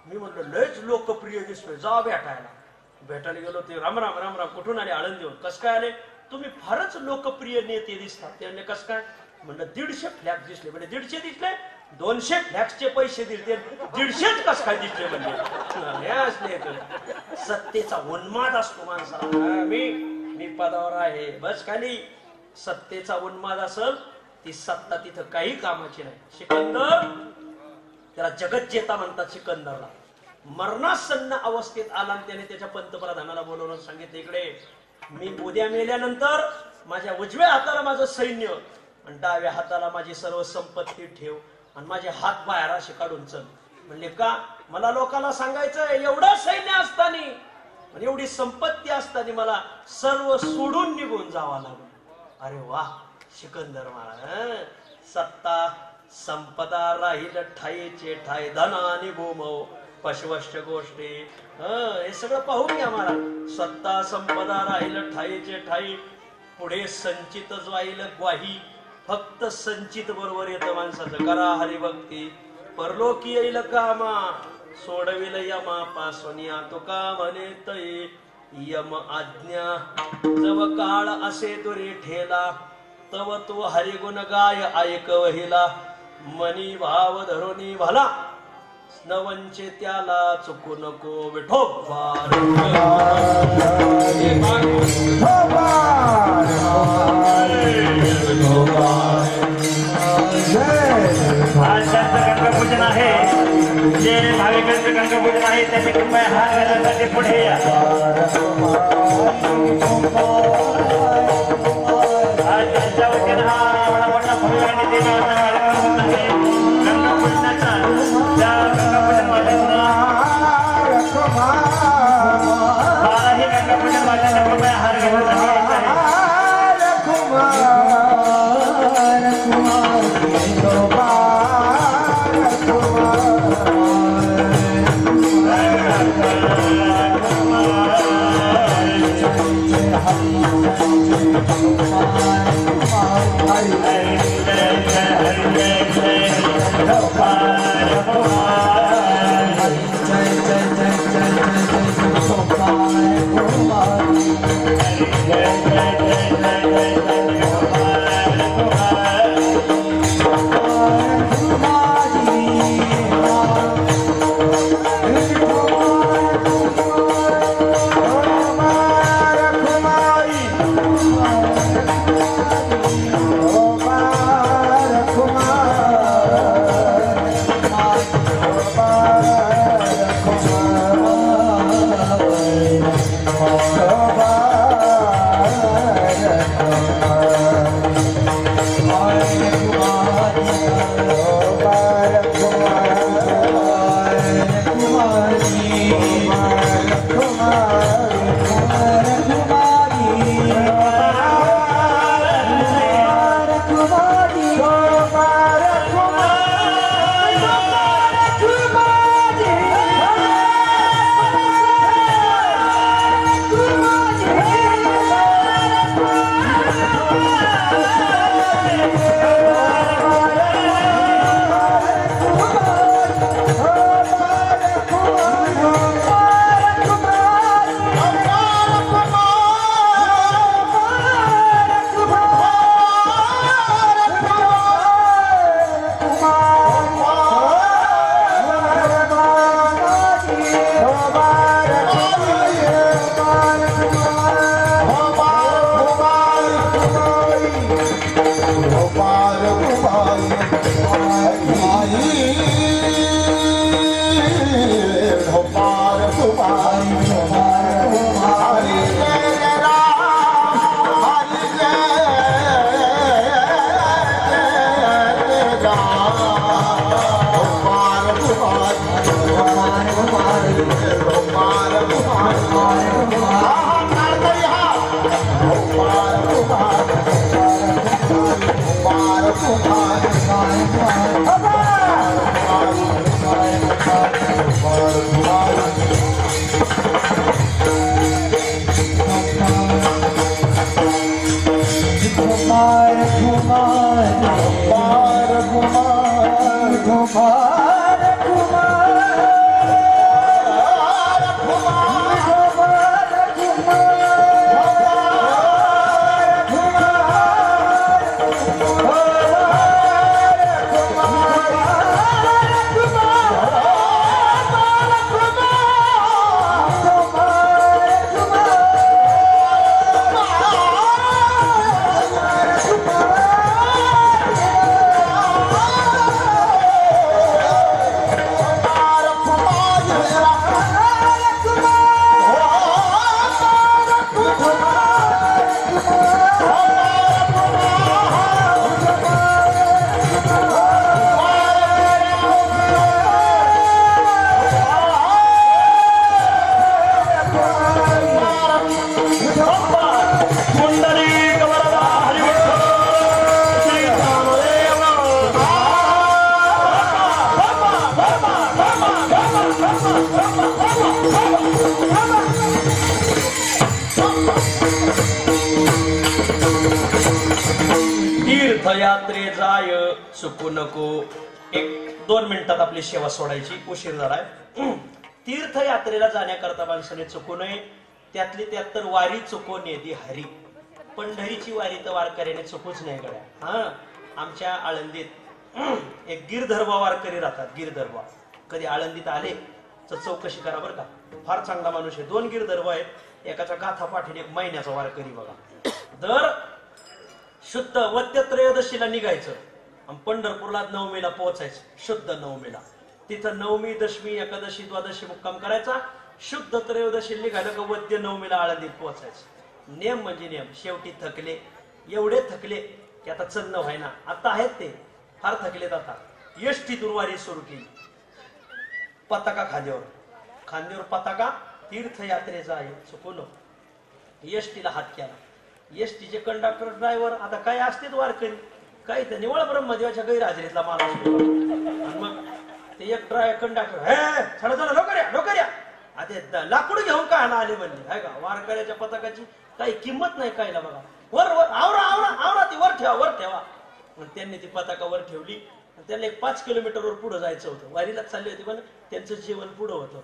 मी म्हणलं लयच लोकप्रिय दिसतोय, जा भेटायला. भेटायला गेलो ते राम राम राम राम. कुठून आले? आळंदीवर. कस काय आले? तुम्ही फारच लोकप्रिय नेते दिसतात. त्यांनी कस काय? म्हणलं 150 फ्लॅक्स दिसले. म्हणजे 150 दिसले, 200 फ्लॅक्सचे पैसे दिले, 150च कस काय दिसले? म्हणजे सत्तेचा उन्माद असतो माणसाला. मी पदावर आहे, बस खाली. सत्तेचा उन्माद असल ती सत्ता तिथं काही कामाची नाही. सिकंदर, त्याला जगत जेता म्हणतात सिकंदरला. मरणासन्न अवस्थेत आला आणि त्याने त्याच्या पंतप्रधानाला बोलवून सांगितलं, इकडे मी उद्या मेल्यानंतर माझ्या उजव्या हाताला माझं सैन्य आणि डाव्या हाताला माझी सर्व संपत्ती ठेव आणि माझे हात बाहेर असे काढून चल. म्हणले का? मला लोकांना सांगायचं एवढं सैन्य असताना, एवढी संपत्ती असताना मला सर्व सोडून निघून जावं लागलं. अरे वा सिकंदर महाराज. सत्ता संपदा राहील ठाईचे ठाई, धनानी भूमो पशवश्च गोष्टी. हे सगळं पाहून घ्या महाराज. सत्ता संपदा राहील ठाईचे ठाई, पुढे संचित जाईल ग्वाही. फक्त संचित बरोबर येतं माणसाचं. करा हरिभक्ती, परलोकी येईल कामा, सोडविल यमा पासून. या तुका म्हणे तय यम आज्ञा. जव काळ असे दुरी ठेला, तव तो हरिगुण गाय ऐक वहिला. मनी भाव धरुनी भला, नवंचे त्याला चुकू नको. विठोबा गंगापूजन आहे. जे भाविकांचं गंगापूजन आहे त्याची कृपया हार घालण्यासाठी पुढे या. आज त्यांच्या वतीनं हा एवढा मोठा भव्य आणि दिव्य असा कार्यक्रम आहे गंगापूजनाचा. त्या गंगापूजन वाल्याचा तीर्थयात्रे जाय चुकू नको. 1-2 मिनिटात आपली सेवा सोडायची, उशीर झालाय. तीर्थयात्रेला जाण्याकरता माणसाने चुकू नये. त्यातली त्यात तर वारी चुकून येते हरी. पंढरीची वारी तर वारकऱ्याने चुकूच नाही गड्या. हा, आमच्या आळंदीत एक गिरधर्वा वारकरी राहतात. गिरधर्वा कधी आळंदीत आले तर चौकशी करा बरं का. फार चांगला माणूस आहे. 2 गिरधर्वा आहेत. एकाचा गाथा पाठीने 1 महिन्याचा वारकरी बघा. दर शुद्ध वद्य त्रयोदशीला निघायचं आणि पंढरपूरला 9मीला पोहोचायचं. शुद्ध 9मीला तिथं 9मी, दशमी, एकादशी, द्वादशी मुक्काम करायचा. शुद्ध त्रयोदशी निघालं का वद्य 9मीला आळंदीत पोहोचायचं. नेम म्हणजे नेम. शेवटी थकले, एवढे थकले की आता चलणं व्हायना. आता आहेत ते फार थकलेत. आता एसटीतून वारी सुरू केली. पताका खांद्यावर पताका. तीर्थयात्रेचा आहे चुकून. एसटीला हात केला. एसटीचे कंडक्टर, ड्रायव्हर आता काय असते वारकरी, काही तर निवळ ब्रह्मदेवाच्या गैरहजेरीतला माणूस. आणि मग ते एक कंडक्टर, हे लवकर या. आता लाकूड घेऊन का आले म्हणले. आहे का वारकऱ्याच्या पताकाची काही किंमत नाही कायला बघा. वर आवरा ती वर ठेवा. मग त्यांनी ती पताका वर ठेवली. त्यांना एक 5 किलोमीटरवर पुढे जायचं होतं. वारीला चालले होते पण त्यांचं जेवण पुढं होतं.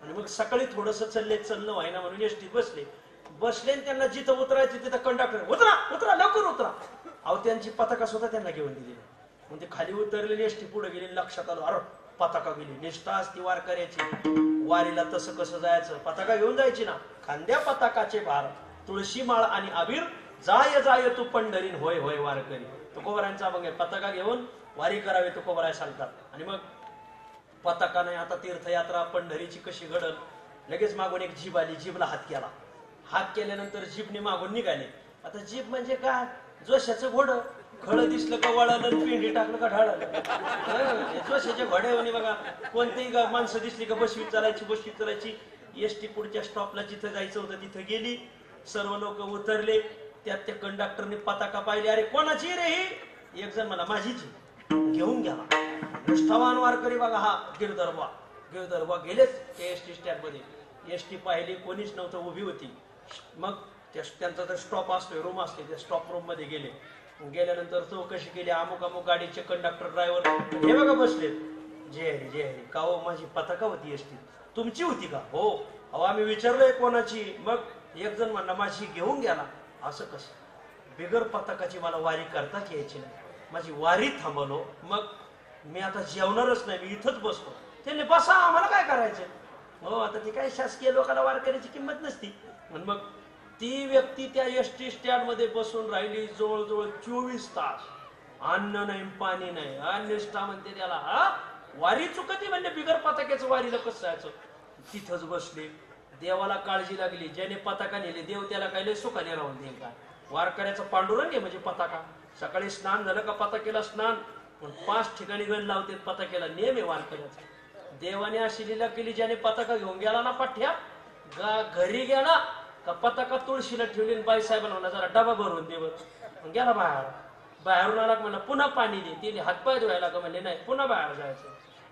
आणि मग सकाळी थोडस चलणं व्हायना म्हणून एसटीत बसले आणि त्यांना जिथं उतरायचं तिथं कंडक्टर, उतरा लवकर उतरा. अहो त्यांची पताका सुद्धा त्यांना घेऊन दिली. मग ते खाली उतरलेली एसटी पुढे गेली. लक्षात आलं, अरे पताका गेली. निष्ठा असती वारकऱ्याची. वारीला तसं कसं जायचं, पताका घेऊन जायची ना. खांद्या पताकाचे भार, तुळशी माळ आणि अबीर, जाय तू पंढरीन होय होय वारकरी. तुकोबरायांचा अभंग. पताका घेऊन वारी करावी तुकोबराय सांगतात. आणि मग पताका नाही. आता तीर्थयात्रा पंढरीची कशी घडल. लगेच मागून एक जीभ आली. जीभला हात केला. हात केल्यानंतर जीभने मागून निघाले. आता जीभ म्हणजे काय, जोशाचं घोडं. खळ दिसलं का वळालं, पिंडी टाकलं का ढाळालं. जोशाच्या घोड्यावनी बघा. कोणतीही माणसं दिसली का बसवीत चालायची. एसटी पुढच्या स्टॉपला जिथं जायचं होतं तिथं गेली. सर्व लोक उतरले. त्यात त्या कंडक्टरने पताका पाहिली. अरे कोणाची रे ही. एक जण म्हणा माझीच. घेऊन गेला. निष्ठावान वारकरी बघा हा गिरधर्वा गेलेच एसटी स्टँड मध्ये. एसटी पाहिली, कोणीच नव्हतं, उभी होती. मग त्यांचा तर स्टॉप असतोय, रूम असते, त्या स्टॉप रूम मध्ये गेल्यानंतर चौकशी केली. अमुक गाडीचे कंडक्टर, ड्रायव्हर हे बघा बसले. जय हरी. का हो माझी पताका होती एसटी, तुमची होती का. हो. अहो आम्ही विचारलोय कोणाची. मग एक जण म्हणला माझी, घेऊन गेला. असं कसं. बिगर पताकाची मला वारी करताच यायची नाही. माझी वारी थांबवलो. मग मी आता जेवणारच नाही, मी इथंच बसतो. त्यांनी बसा, आम्हाला काय करायचं. हो आता ती काय शासकीय लोकांना वारकऱ्याची किंमत नसती. मग ती व्यक्ती त्या एसटी स्टँड मध्ये बसून राहिली जवळजवळ 24 तास. अन्न नाही, पाणी नाही. निष्ठा म्हणते त्याला. वारी चुकती म्हणजे बिगर पताक्याचं वारीला कसं जायचं. तिथंच बसले. देवाला काळजी लागली. ज्याने पताका नेली देव त्याला काही सुखाने राहून देईल का. वारकऱ्याचा पांडुरंग आहे म्हणजे पताका. सकाळी स्नान झालं का पताकेला स्नान. 5 ठिकाणी गण लावते पताकेला. नेम आहे वारकऱ्याचा. देवाने अशी लीला केली, ज्याने पताका घेऊन गेला ना पाठ्या, घरी गेला का पताका तुळशीला ठेवली बाई साहेबांना म्हणला जरा डबा भरून दे बरं. गेला बाहेरून आला म्हणला पुन्हा पाणी दे. तिने हातपाय धुवायला का म्हणले नाही पुन्हा बाहेर जायचं.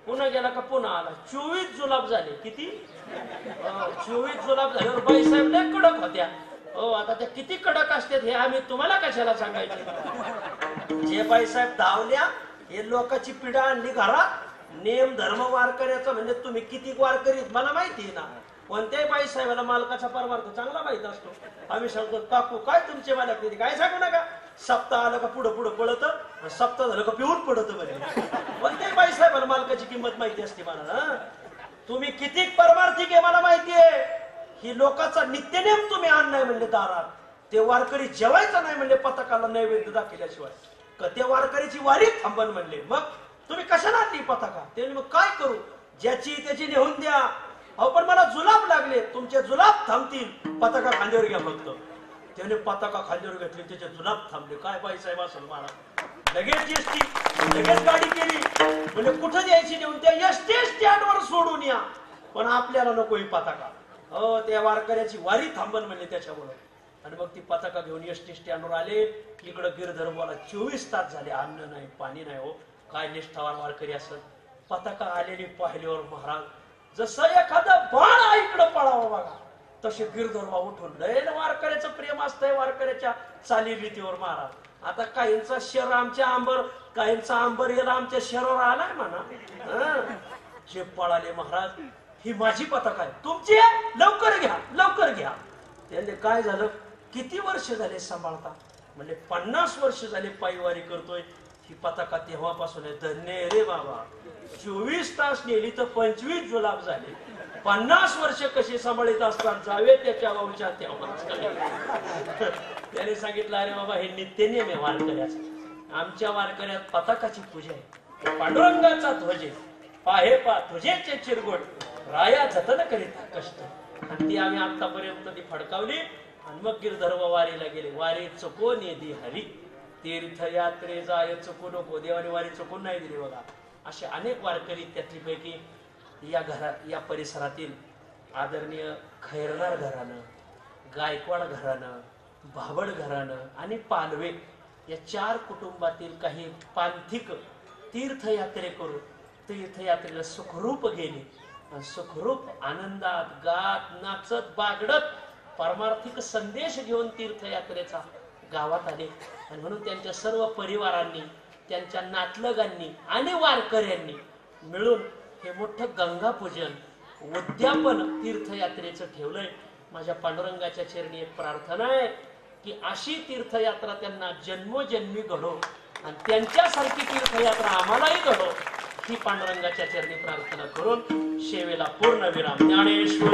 पुन्हा गेला का पुन्हा आला. 24 जुलाब झाले. किती? 24 जुलाब झाल्यावर बाई साहेब लय कडक होत्या. हो आता त्या किती कडक असतात हे आम्ही तुम्हाला कशाला सांगायचे. जे बाई साहेब धावल्या हे लोकांची पिढा आणली घरात. नेम धर्म वारकऱ्याचा म्हणजे तुम्ही किती वारकरीत मला माहिती आहे ना. कोणत्याही बाई साहेबाला मालकाचा परमार्थ चांगला माहित असतो. आम्ही सांगतो काकू काय तुमचे मालक नाही काय सांगू नका. सप्ताह आलं का पुढं पुढं पडत सप्ताह झालं का पिऊन पडत म्हणजे. कोणत्याही बाई साहेबाला मालकाची किंमत माहिती असते मला. तुम्ही किती परमार्थिक आहे मला माहितीये. ही लोकांचा नित्यनेम तुम्ही आणलाय म्हणले दारात. ते वारकरी जेवायचं नाही म्हणले पताकाला नैवेद्य दाखवल्याशिवाय. का त्या वारकरीची वारी थांबन म्हणले. मग तुम्ही कशाला आणली पताका. ते मग काय करू ज्याची त्याची नेहून द्या. अहो पण मला जुलाब लागले. तुमचे जुलाब थांबतील पताका खांद्यावर घ्या फक्त. त्याने पताका खांद्यावर घेतली त्याचे जुलाब थांबले. काय बाई साहेब असेल मला. लगेच एसटी लगेच गाडी केली. म्हणजे कुठं द्यायची नेऊन त्या एसटी स्टँडवर सोडून या. पण आपल्याला नको ही पताका. हो त्या वारकऱ्याची वारी थांबन म्हणले त्याच्यामुळे. आणि मग ती पताका घेऊन एसटी स्टँडवर आले. इकडं गिरधर्माला 24 तास झाले अन्न नाही पाणी नाही. हो काय निष्ठावान वारकरी असत. पताका आलेली पाहिल्यावर महाराज जसं एखादा बाण इकडं पळावं बघा तसे गिरधर्मा उठून लय वारकऱ्याचं प्रेम असतंय वारकऱ्याच्या चालीरीतीवर महाराज. आता काहींचा शर आमच्या आंबर काहींचा आंबर याला आमच्या शहरावर आलाय म्हणा. जे पळाले महाराज ही माझी पताका आहे तुमची आहे लवकर घ्या लवकर घ्या. त्याने काय झालं किती वर्ष झाले सांभाळता म्हणजे 50 वर्ष झाले पायवारी करतोय. ही पताका तेव्हापासून आहे. धन्य रे बाबा. 24 तास नेली तर 25 जुलाब झाले. 50 वर्ष कशी सांभाळीत असतात जावे त्याच्या गावच्या तेव्हा. त्याने सांगितलं अरे बाबा हे नित्यनेम आहे वारकऱ्याचं. आमच्या वारकऱ्यात पताकाची पूजा आहे. पांडुरंगाचा ध्वज आहे. पाहे पा तुझेचे चिरगोट राया जतन करीत कष्ट. आणि ती आम्ही आतापर्यंत ती फडकावली. आणि मग गिरधर्म वारीला गेले. वारी चुकून येदी हरी तीर्थयात्रे जाय चुकू नको. देवाने वारी चुकून नाही दिली बघा. असे अनेक वारकरी त्यातली पैकी या परिसरातील आदरणीय खैरनार घराणं गायकवाड घराणं भाबड घराणं आणि पालवे या 4 कुटुंबातील काही पांथिक तीर्थयात्रे करून तीर्थयात्रेला सुखरूप गेले. आणि सुखरूप आनंदात गात नाचत बागडत परमार्थिक संदेश घेऊन तीर्थयात्रेचा गावात आले. आणि म्हणून त्यांच्या सर्व परिवारांनी त्यांच्या नातलगांनी आणि वारकऱ्यांनी मिळून हे मोठं गंगापूजन उद्यापन तीर्थयात्रेचं ठेवलंय. माझ्या पांडुरंगाच्या चरणी एक प्रार्थना आहे की अशी तीर्थयात्रा त्यांना जन्मोजन्मी घडो आणि त्यांच्यासारखी तीर्थयात्रा आम्हालाही घडो ही पांडुरंगाच्या चरणी प्रार्थना करून शेवेला पूर्ण विराम. ज्ञानेश्वर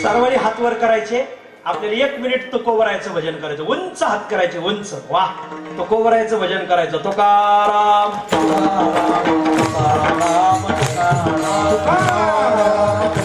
सर्वांनी हात वर करायचे. आपल्याला 1 मिनिट तुकोबरायचं भजन करायचं. उंच हात करायचे उंच. वा तुकोबरायचं भजन करायचं. Tukaram Tukaram Tukaram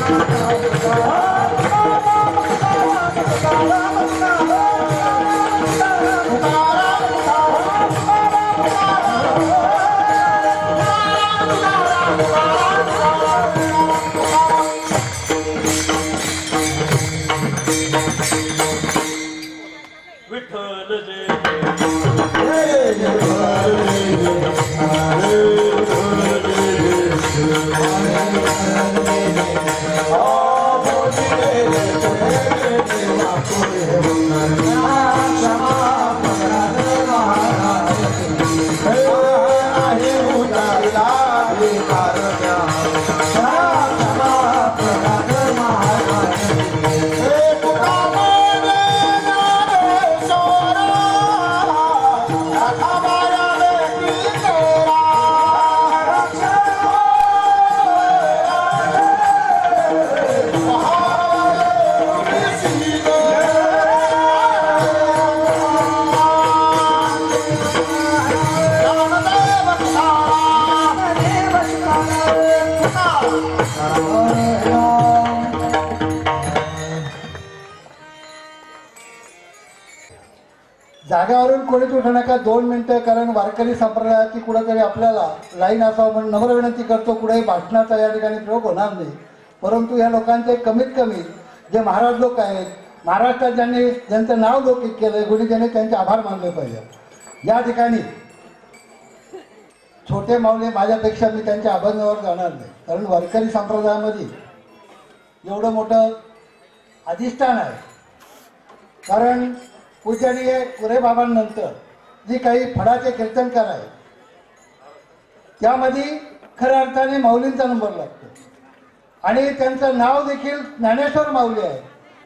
Thank you. जाग्यावरून कोणीच उठू नका 2 मिनिटं, कारण वारकरी संप्रदायाची कुठेतरी आपल्याला लाईन असावं म्हणून नम्र विनंती करतो. कुठेही भाषणाचा या ठिकाणी प्रयोग होणार नाही, परंतु या लोकांचे कमीत कमी जे महाराज लोक आहेत, महाराष्ट्रात ज्यांचं नाव लौकिक केलंय, कोणी त्यांनी त्यांचे आभार मानले पाहिजे. या ठिकाणी छोटे माऊली माझ्यापेक्षा मी त्यांच्या अभंगावर जाणार नाही, कारण वारकरी संप्रदायामध्ये एवढं मोठं अधिष्ठान आहे. कारण पूजनीय कुरे बाबांनंतर जी काही फडाचे कीर्तनकार आहेत त्यामध्ये खऱ्या अर्थाने माऊलींचा नंबर लागतो आणि त्यांचं नाव देखील ज्ञानेश्वर माऊली आहे,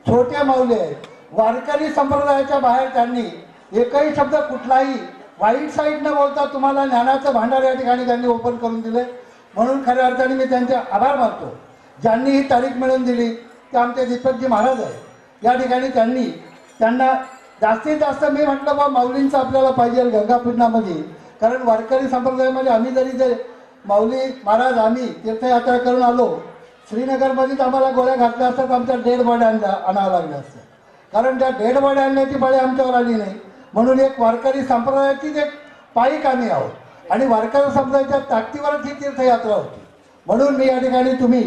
छोटे माऊली आहेत. वारकरी संप्रदायाच्या बाहेर त्यांनी एकही शब्द कुठलाही वाईट साईड न बोलता तुम्हाला ज्ञानाचं भांडार या ठिकाणी त्यांनी ओपन करून दिले. म्हणून खऱ्या अर्थाने मी त्यांचे आभार मानतो. ज्यांनी ही तारीख मिळवून दिली ते आमचे दीपकजी महाराज आहेत. या ठिकाणी त्यांना जास्तीत जास्त मी म्हटलं बा माऊलींचं आपल्याला पाहिजे गंगापूजनामध्ये, कारण वारकरी संप्रदायामध्ये आम्ही जरी जे माऊली महाराज आम्ही तीर्थयात्रा करून आलो, श्रीनगरमध्येच आम्हाला गोळ्या घातल्या असतात, आमच्या डेड बॉडी आणावं लागल्या असतं, कारण त्या डेड बॉडी आणण्याची पाळी आमच्यावर आली नाही. म्हणून एक वारकरी संप्रदायाचीच एक पायी आम्ही आहोत आणि वारकरी संप्रदायाच्या ताकदीवरच ही तीर्थयात्रा होती. म्हणून मी या ठिकाणी तुम्ही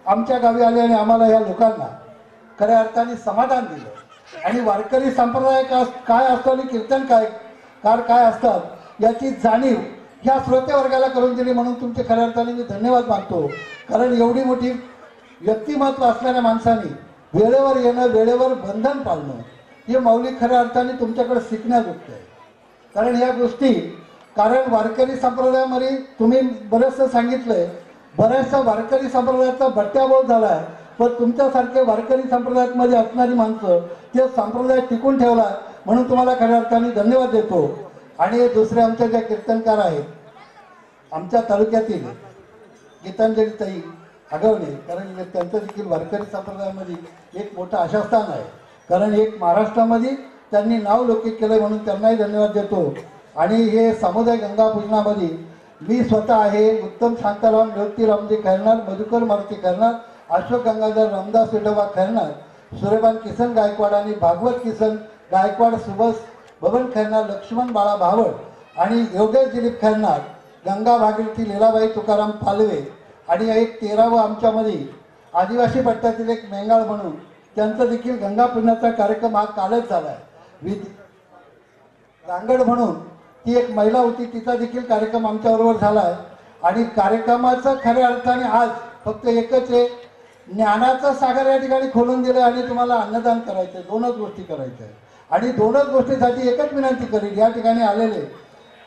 आमच्या गावी आले आणि आम्हाला या लोकांना खऱ्या अर्थाने समाधान दिलं आणि वारकरी संप्रदाय काय असतो आणि कीर्तनकार काय असतात याची जाणीव ह्या श्रोते वर्गाला करून दिली. म्हणून तुमचे खऱ्या अर्थाने मी धन्यवाद मानतो. कारण एवढी मोठी व्यक्तिमत्व असलेल्या माणसाने वेळेवर येणं, वेळेवर बंधन पाळणं हे माऊली खऱ्या अर्थाने तुमच्याकडे शिकण्याजोगतं आहे. कारण या गोष्टी, कारण वारकरी संप्रदायामध्ये तुम्ही बरंचसं सांगितलंय, बऱ्याचशा वारकरी संप्रदायाचा भट्ट्याबोळ झाला आहे, पण तुमच्यासारखे वारकरी संप्रदायामध्ये असणारी माणसं ते संप्रदाय टिकून ठेवला, म्हणून तुम्हाला खऱ्या अर्थाने धन्यवाद देतो. आणि दुसरे आमचे जे कीर्तनकार आहेत आमच्या तालुक्यातील गीतांजली ताई आगवणे, कारण त्यांचं देखील वारकरी संप्रदायामध्ये एक मोठं आशास्थान आहे, कारण एक महाराष्ट्रामध्ये त्यांनी नाव लौकिक केलं, म्हणून त्यांनाही धन्यवाद देतो. आणि हे सामुदायिक गंगापूजनामध्ये मी स्वतः आहे, उत्तम शांताराम ज्योती रामजी खैरनार, मधुकर मारुती खैरनार, अशोक गंगाधर रामदास विठोबा खैरनार, सूर्यभान किसन गायकवाड आणि भागवत किसन गायकवाड, सुभाष बबन खैरनार, लक्ष्मण बाळा भावड आणि योगेश दिलीप खैरनार, गंगा भागीरथी लीलाबाई तुकाराम पालवे आणि एक 13वा आमच्यामध्ये आदिवासी पट्ट्यातील एक मेंगाळ म्हणून त्यांचा देखील गंगापूजनाचा कार्यक्रम हा कालच झाला आहे. रांगड म्हणून ती एक महिला होती, तिचा देखील कार्यक्रम आमच्याबरोबर झाला आहे. आणि कार्यक्रमाचं खऱ्या अर्थाने आज फक्त एकच आहे, ज्ञानाचं सागर या ठिकाणी खोलून दिलं आणि तुम्हाला अन्नदान करायचं, 2च गोष्टी करायच्या आहेत. आणि 2च गोष्टीसाठी एकच विनंती करेल, या ठिकाणी आलेले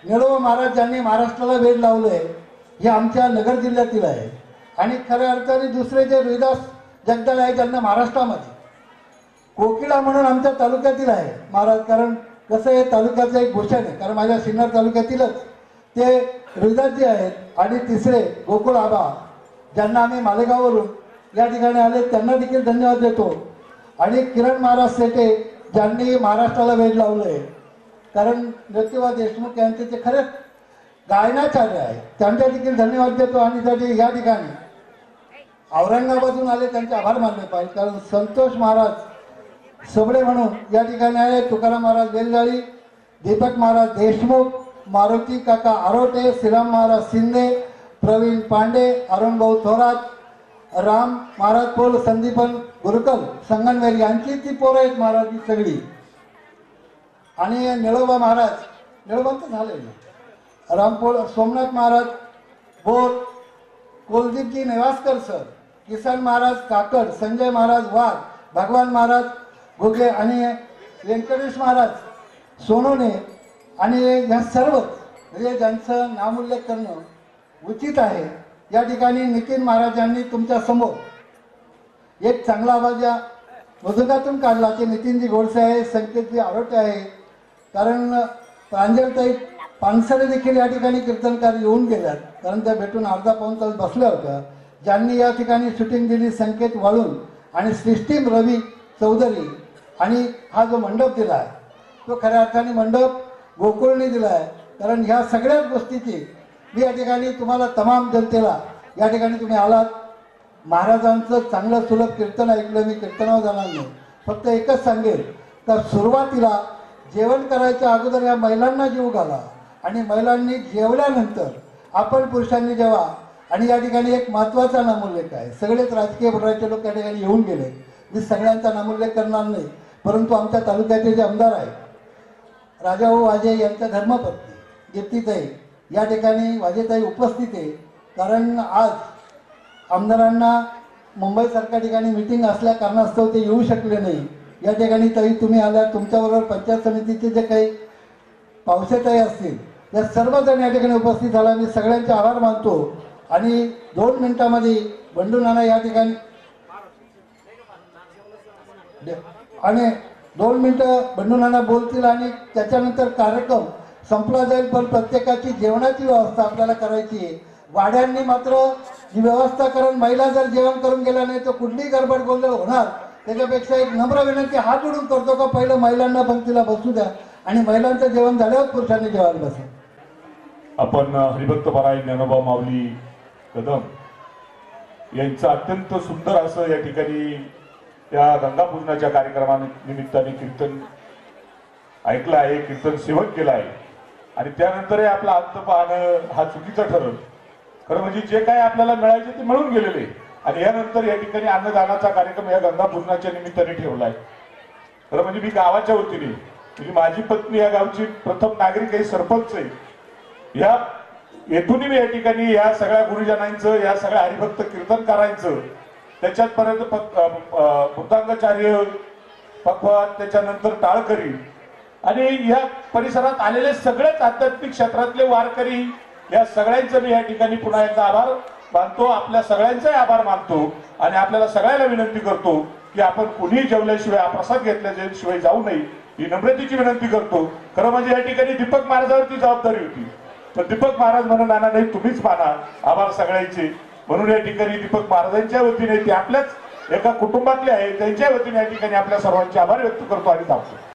निळोबा महाराज ज्यांनी महाराष्ट्राला वेध लावलं आहे हे आमच्या नगर जिल्ह्यातील आहे. आणि खऱ्या अर्थाने दुसरे जे रोहिदास जगदाळे आहे ज्यांना महाराष्ट्रामध्ये कोकिळा म्हणून आमच्या तालुक्यातील आहे महाराज, कारण कसं आहे तालुक्याचं एक भूषण आहे, कारण माझ्या सिन्नर तालुक्यातीलच ते रोहिदासजी आहेत. आणि तिसरे गोकुळ आबा ज्यांना आम्ही मालेगाववरून या ठिकाणी आले, त्यांना देखील धन्यवाद देतो. आणि किरण महाराज सेटे ज्यांनी महाराष्ट्राला वेध लावलं आहे, कारण ज्योतिबा देशमुख यांचे ते खरेच गायनाचार्य आहे, त्यांच्या देखील धन्यवाद देतो. आणि त्याचे या ठिकाणी औरंगाबादहून आले त्यांचे आभार मानले पाहिजे, कारण संतोष महाराज सबळे म्हणून या ठिकाणी आहे, तुकाराम महाराज वेलजाळी, दीपक महाराज देशमुख, मारुती काका आरोटे, श्रीराम महाराज शिंदे, प्रवीण पांडे, अरुण भाऊ थोरात, राम महाराज पोल, संदीपन गुरुकल, संगनवेर यांची ती पोरं आहेत महाराज ही सगळी. आणि निळोबा महाराज, निळोबांचं झालंय, रामपोळ, सोमनाथ महाराज बोर, कुलदीपजी नेवासकर सर, किसन महाराज काकड, संजय महाराज वाघ, भगवान महाराज घुगे आणि व्यंकटेश महाराज सोनोने. आणि या सर्व म्हणजे ज्यांचं नामोल्लेख करणं उचित आहे, या ठिकाणी नितीन महाराजांनी तुमच्या समोर एक चांगला आवाज या मधुरातून काढला, ते नितीनजी गोडसे आहे, संकेतजी आरोटे आहे, कारण प्रांजलताई पानसरे देखील या ठिकाणी कीर्तनकार येऊन गेल्यात, कारण त्या भेटून अर्धा पाऊण तास बसल्या होत्या. ज्यांनी या ठिकाणी शूटिंग दिली संकेत वाळून आणि सृष्टीम रवी चौधरी. आणि हा जो मंडप दिला आहे तो खऱ्या अर्थाने मंडप गोकुळने दिला आहे, कारण ह्या सगळ्याच गोष्टीची मी या ठिकाणी तुम्हाला तमाम जनतेला या ठिकाणी तुम्ही आलात महाराजांचं चांगलं सुलभ कीर्तन ऐकलं. मी कीर्तनावर जाणार नाही, फक्त एकच सांगेल तर सुरुवातीला जेवण करायच्या अगोदर या महिलांना जीव घाला आणि महिलांनी जेवल्यानंतर आपण पुरुषांनी जेवा. आणि या ठिकाणी एक महत्त्वाचा नामोल्लेख आहे. सगळेच राजकीय बुडाचे लोक या ठिकाणी येऊन गेले, मी सगळ्यांचा नामोल्लेख करणार नाही, परंतु आमच्या तालुक्याचे जे आमदार आहेत राजाभाऊ वाजे यांच्या धर्मपत्नी दीप्तीताई या ठिकाणी वाजेताई उपस्थित आहे. कारण आज आमदारांना मुंबईसारख्या ठिकाणी मिटिंग असल्या कारणास्तव ते येऊ शकले नाही. या ठिकाणी ताई तुम्ही आल्या, तुमच्याबरोबर पंचायत समितीचे जे काही पावसेताई असतील या सर्वजण या ठिकाणी उपस्थित झाला. मी सगळ्यांचे आभार मानतो. आणि 2 मिनिटामध्ये बंडू नाना या ठिकाणी आणि 2 मिनिटं बंडू नाना बोलतील आणि त्याच्यानंतर कार्यक्रम संपला जाईल. पण प्रत्येकाची जेवणाची व्यवस्था आपल्याला करायची आहे. वाड्यांनी मात्र ही व्यवस्था करून महिला जर जेवण करून गेल्या नाही तर कुठलीही गडबड गोंधळ होणार. त्याच्यापेक्षा एक नम्र विनंती हात जोडून करतो का पहिलं महिलांना पंक्तीला बसू द्या आणि महिलांचं जेवण झाल्यावर पुरुषांनी जेवायला बसा. आपण हरिभक्त परायण ज्ञानोबा माऊली कदम यांचं अत्यंत सुंदर असं या ठिकाणी त्या गंगापूजनाच्या कार्यक्रमानिमित्ताने कीर्तन ऐकलं आहे, कीर्तन सेवन केलं आहे. आणि त्यानंतर आपला अंत पाहणं हा चुकीचा ठरल. खरं म्हणजे जे काय आपल्याला मिळायचे ते मिळून गेलेले. आणि यानंतर या ठिकाणी अन्नदानाचा कार्यक्रम या गंगापूजनाच्या निमित्ताने ठेवला आहे. खरं म्हणजे मी गावाच्या वतीने, म्हणजे माझी पत्नी या गावची प्रथम नागरिक आहे, सरपंच आहे. या येथून मी या ठिकाणी या सगळ्या गुरुजनांचं, या सगळ्या हरिभक्त कीर्तनकारांचं, त्याच्यात पर्यंत बुद्धांगाचार्य पखवाद, त्याच्यानंतर टाळकरी आणि या परिसरात आलेले सगळेच आध्यात्मिक क्षेत्रातले वारकरी, या सगळ्यांचं मी या ठिकाणी पुन्हा एकदा आभार मानतो. आपल्या सगळ्यांचाही आभार मानतो आणि आपल्याला सगळ्यांना विनंती करतो की आपण कुणीही जेवल्याशिवाय, प्रसाद घेतल्याशिवाय जाऊ नये ही नम्रतेची विनंती करतो. खरं म्हणजे या ठिकाणी दीपक महाराजांवरती जबाबदारी होती, तर दीपक महाराज म्हणून नाना नाही, तुम्हीच माना. आभार सगळ्यांचे. म्हणून या ठिकाणी दीपक महाराजांच्या वतीने, ते आपल्याच एका कुटुंबातले आहे, त्यांच्या वतीने या ठिकाणी आपल्या सर्वांचे आभार व्यक्त करतो आणि थांबतो.